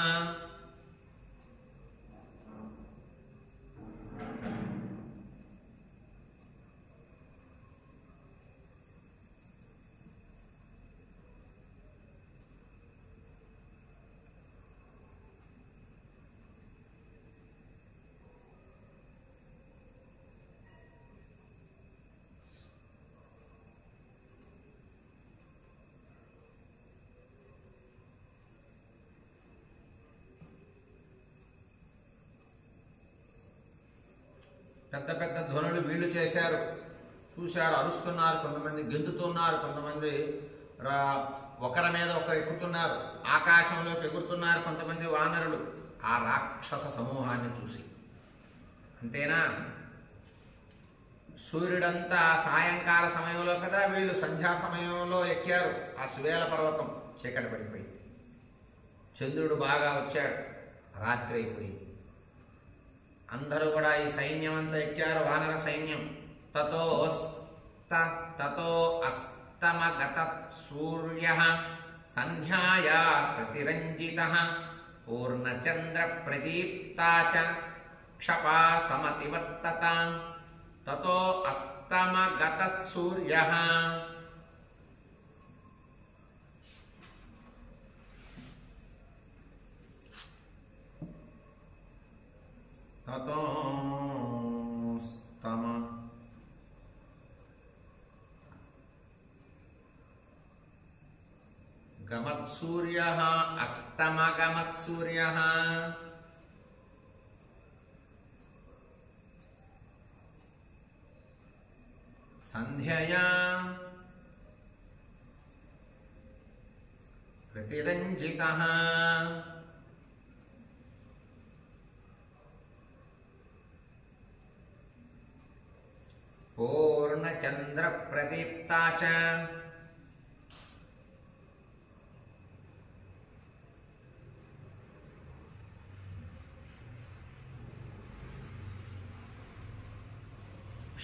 పెద్ద పెద్ద ధ్వనులు వీళ్ళు చేశారు. చూశారు, అరుస్తున్నారు, కొంతమంది గెంతుతున్నారు, కొంతమంది ఒకరి మీద ఒకరు ఎక్కుతున్నారు, ఆకాశంలోకి ఎగురుతున్నారు కొంతమంది వానరులు ఆ రాక్షస సమూహాన్ని చూసి. అంతేనా, సూర్యుడంతా సాయంకాల సమయంలో కదా, వీళ్ళు సంధ్యా సమయంలో ఎక్కారు ఆ సువేల పర్వతం. చీకటి పడిపోయింది, చంద్రుడు బాగా వచ్చాడు, రాత్రి అయిపోయింది. అందరూ కూడా ఈ సైన్యం అంతా ఎక్కారు, వానర సైన్యం. తతో అస్తమగత సూర్య సంధ్యాయా ప్రతిరంజితః పూర్ణచంద్ర ప్రదీప్తా చ క్షపా సమతివర్తతాం. తతో అస్తమగత సూర్య గమత్సూర్యః అస్తమగమత్సూర్యః సంధ్యయా ప్రతిరంజితః పూర్ణచంద్ర ప్రదీప్తా చ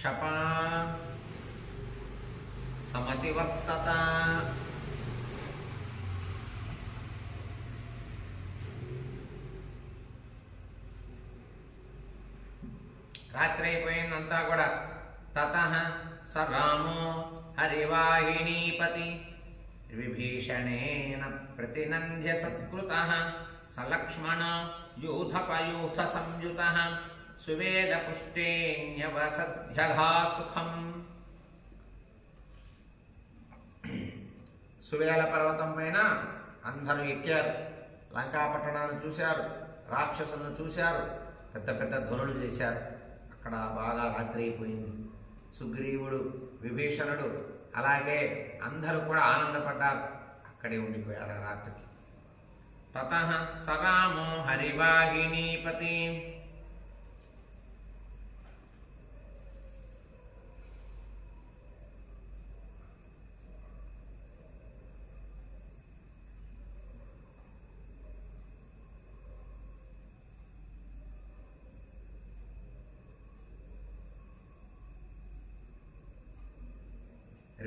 క్షపా సమతివర్తత. రాత్రి అయిపోయిందంతా కూడా. తతః స రామో హరివాహినీపతి విభీషణేన ప్రతినంధ్య సత్కృతః స లక్ష్మణ యూథపయూథ సంయుతః సువేద పుష్టేన్యవసధ్యధా సుఖం. సువేల పర్వతం పైన అందరూ ఎక్కారు, లంకాపట్టణాన్ని చూశారు, రాక్షసులను చూశారు, పెద్ద పెద్ద ధ్వనులు చేశారు. అక్కడ బాగా రాత్రి అయిపోయింది. సుగ్రీవుడు, విభీషణుడు, అలాగే అందరూ కూడా ఆనందపడ్డారు, అక్కడే ఉండిపోయారు ఆ రాత్రికి. తతః స రామో హరివాహినీపతి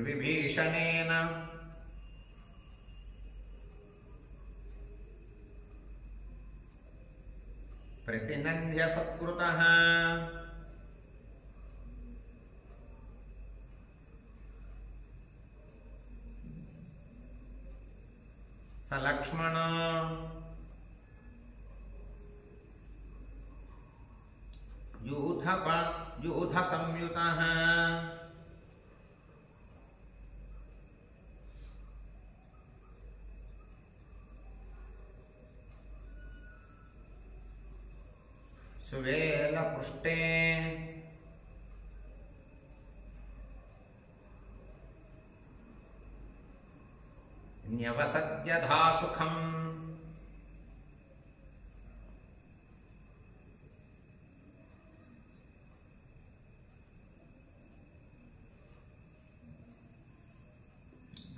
విభీషణేన ప్రతినంధ్య సత్కృతః స లక్ష్మణ యూథ సంయుతః సువేల పృష్టే న్యవసత్యధా సుఖం.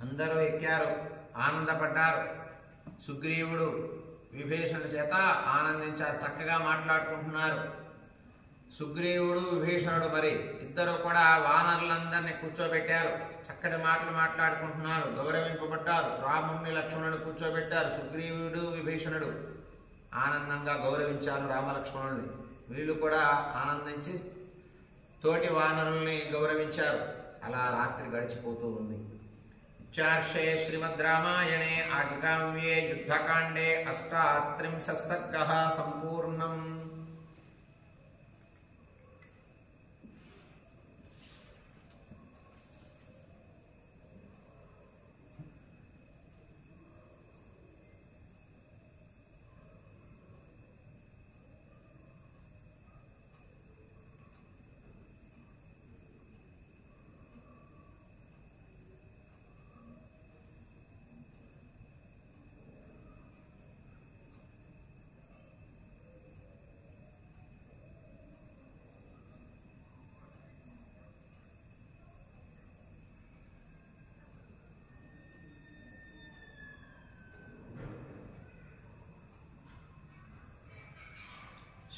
అందరూ ఎక్కారు, ఆనందపడ్డారు. సుగ్రీవుడు విభీషణుడి చేత ఆనందించారు, చక్కగా మాట్లాడుకుంటున్నారు. సుగ్రీవుడు, విభీషణుడు మరి ఇద్దరు కూడా వానరులందరినీ కూర్చోబెట్టారు, చక్కటి మాటలు మాట్లాడుకుంటున్నారు, గౌరవింపబడ్డారు. రాముణ్ణి, లక్ష్మణుని కూర్చోబెట్టారు. సుగ్రీవుడు, విభీషణుడు ఆనందంగా గౌరవించారు రామలక్ష్మణుల్ని. వీళ్ళు కూడా ఆనందించి తోటి వానరుల్ని గౌరవించారు. అలా రాత్రి గడిచిపోతూ ఉంది. చార్షే శ్రీమద్ రామాయణే ఆదికావ్యే యుద్ధకాండే అష్టాత్రింశः సర్గः సంపూర్ణం.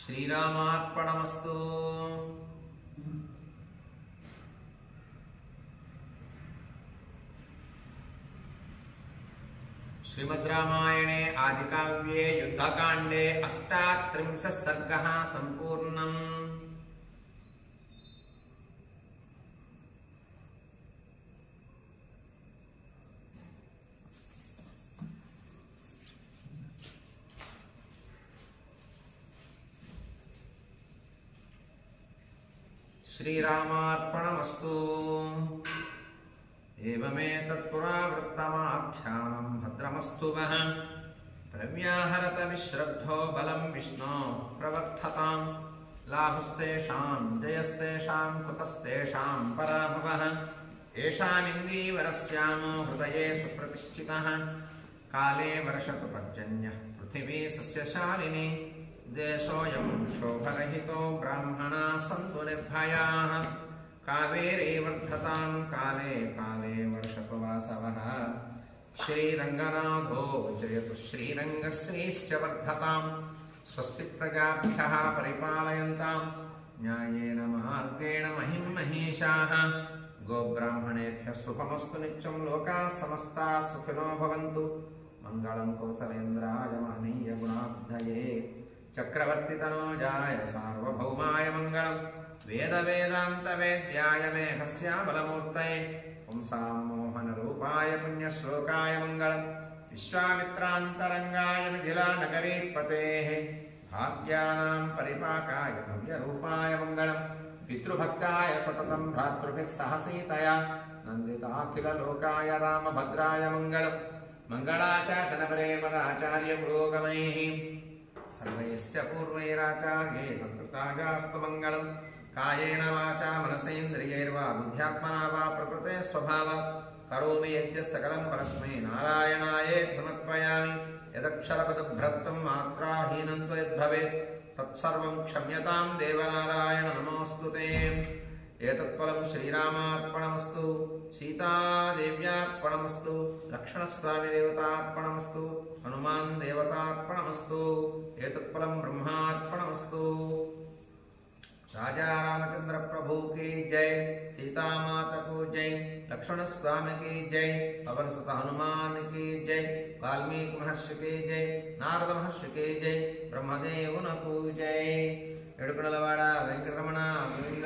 శ్రీరామార్పణమస్తు. శ్రీమద్ రామాయణే ఆదికావ్యే యుద్ధకాండే 38 సర్గः సంపూర్ణం. శ్రీరామార్పణమస్తు. ఏవమేతత్పురావృత్తమాఖ్యానం భద్రమస్తు వః. ప్రవ్యాహరత విశ్రద్ధో బలం విష్ణో ప్రవర్ధతాం. లాభస్తేషాం జయస్తేషాం కుతస్తేషాం పరాభవః. ఏషామిందీవరస్యామో హృదయే సుప్రతిష్ఠితః. కాలే వర్షతు పర్జన్యః పృథివీ సస్యశాలినీ. దేశోऽयं శోభరహితో బ్రాహ్మణాः సంతు నిర్భయాः. కావేరీ వర్ధతాం కాలే కాలే వర్షతు వాసవః. శ్రీరంగనాథో జయతు శ్రీరంగశ్రీశ్చ వర్ధతాం. స్వస్తి ప్రజాభ్యః పరిపాలయంతాం న్యాయేన మార్గేణ మహిం మహీషాః. గోబ్రాహ్మణేభ్యः శుభమస్తు నిత్యం. లోకాः సమస్తాः సుఖినో భవంతు. మంగళం కౌసలేంద్రాయ మహనీయ గుణాబ్ధయే చక్రవర్తితనోజాయ సార్వభౌమాయ మంగళం. వేద వేదాంత వేద్యాయ మేఘశ్యామలమూర్తయే పుంసాం మోహన రూపాయ పుణ్యశ్లోకాయ మంగళం. విశ్వామిత్రాంతరంగాయ మిథిలానగరీపతేః భాగ్యానాం పరిపాకాయ భవ్యరూపాయ మంగళం. పితృభక్తాయ సతతం భ్రాతృభిः సహ సీతయా నందితాఖిలలోకాయ రామభద్రాయ మంగళం. మంగళాశాసనపరే పదాచార్య పురోగమైః సర్వైశ్చ పూర్వైరాచార్యై సంకృతాయాస్తు మంగళం. కాయేన వాచా మనసేంద్రియైర్వా బుద్ధ్యాత్మనా వా ప్రకృతే స్వభావాత్ కరోమి యజ్ఞ సకలం పరస్మై నారాయణాయేతి సమర్పయామి. యదక్షరపదభ్రష్టం మాత్రాహీనం త్వయద్భవేత్ తత్సర్వం క్షమ్యతాం దేవనారాయణ నమోऽస్తుతే. ఏతత్ఫలం శ్రీరామార్పణమస్తు. సీతాదేవ్యార్పణమస్తు. లక్ష్మణస్వామి దేవతార్పణమస్తు. హనుమాన్ దేవతార్పణమస్తు. ఏతత్ఫలం బ్రహ్మార్పణమస్తు. राजा रामचंद्र प्रभु की जय. सीता माता को जय. लक्ष्मण स्वामी की जय. पवन सुत हनुमान की जय. वाल्मीकि महर्षि की जय. नारद महर्षि की जय. ब्रह्मदेव को जय. एडुकड़लवाड़ वेंकटरमण गोविंद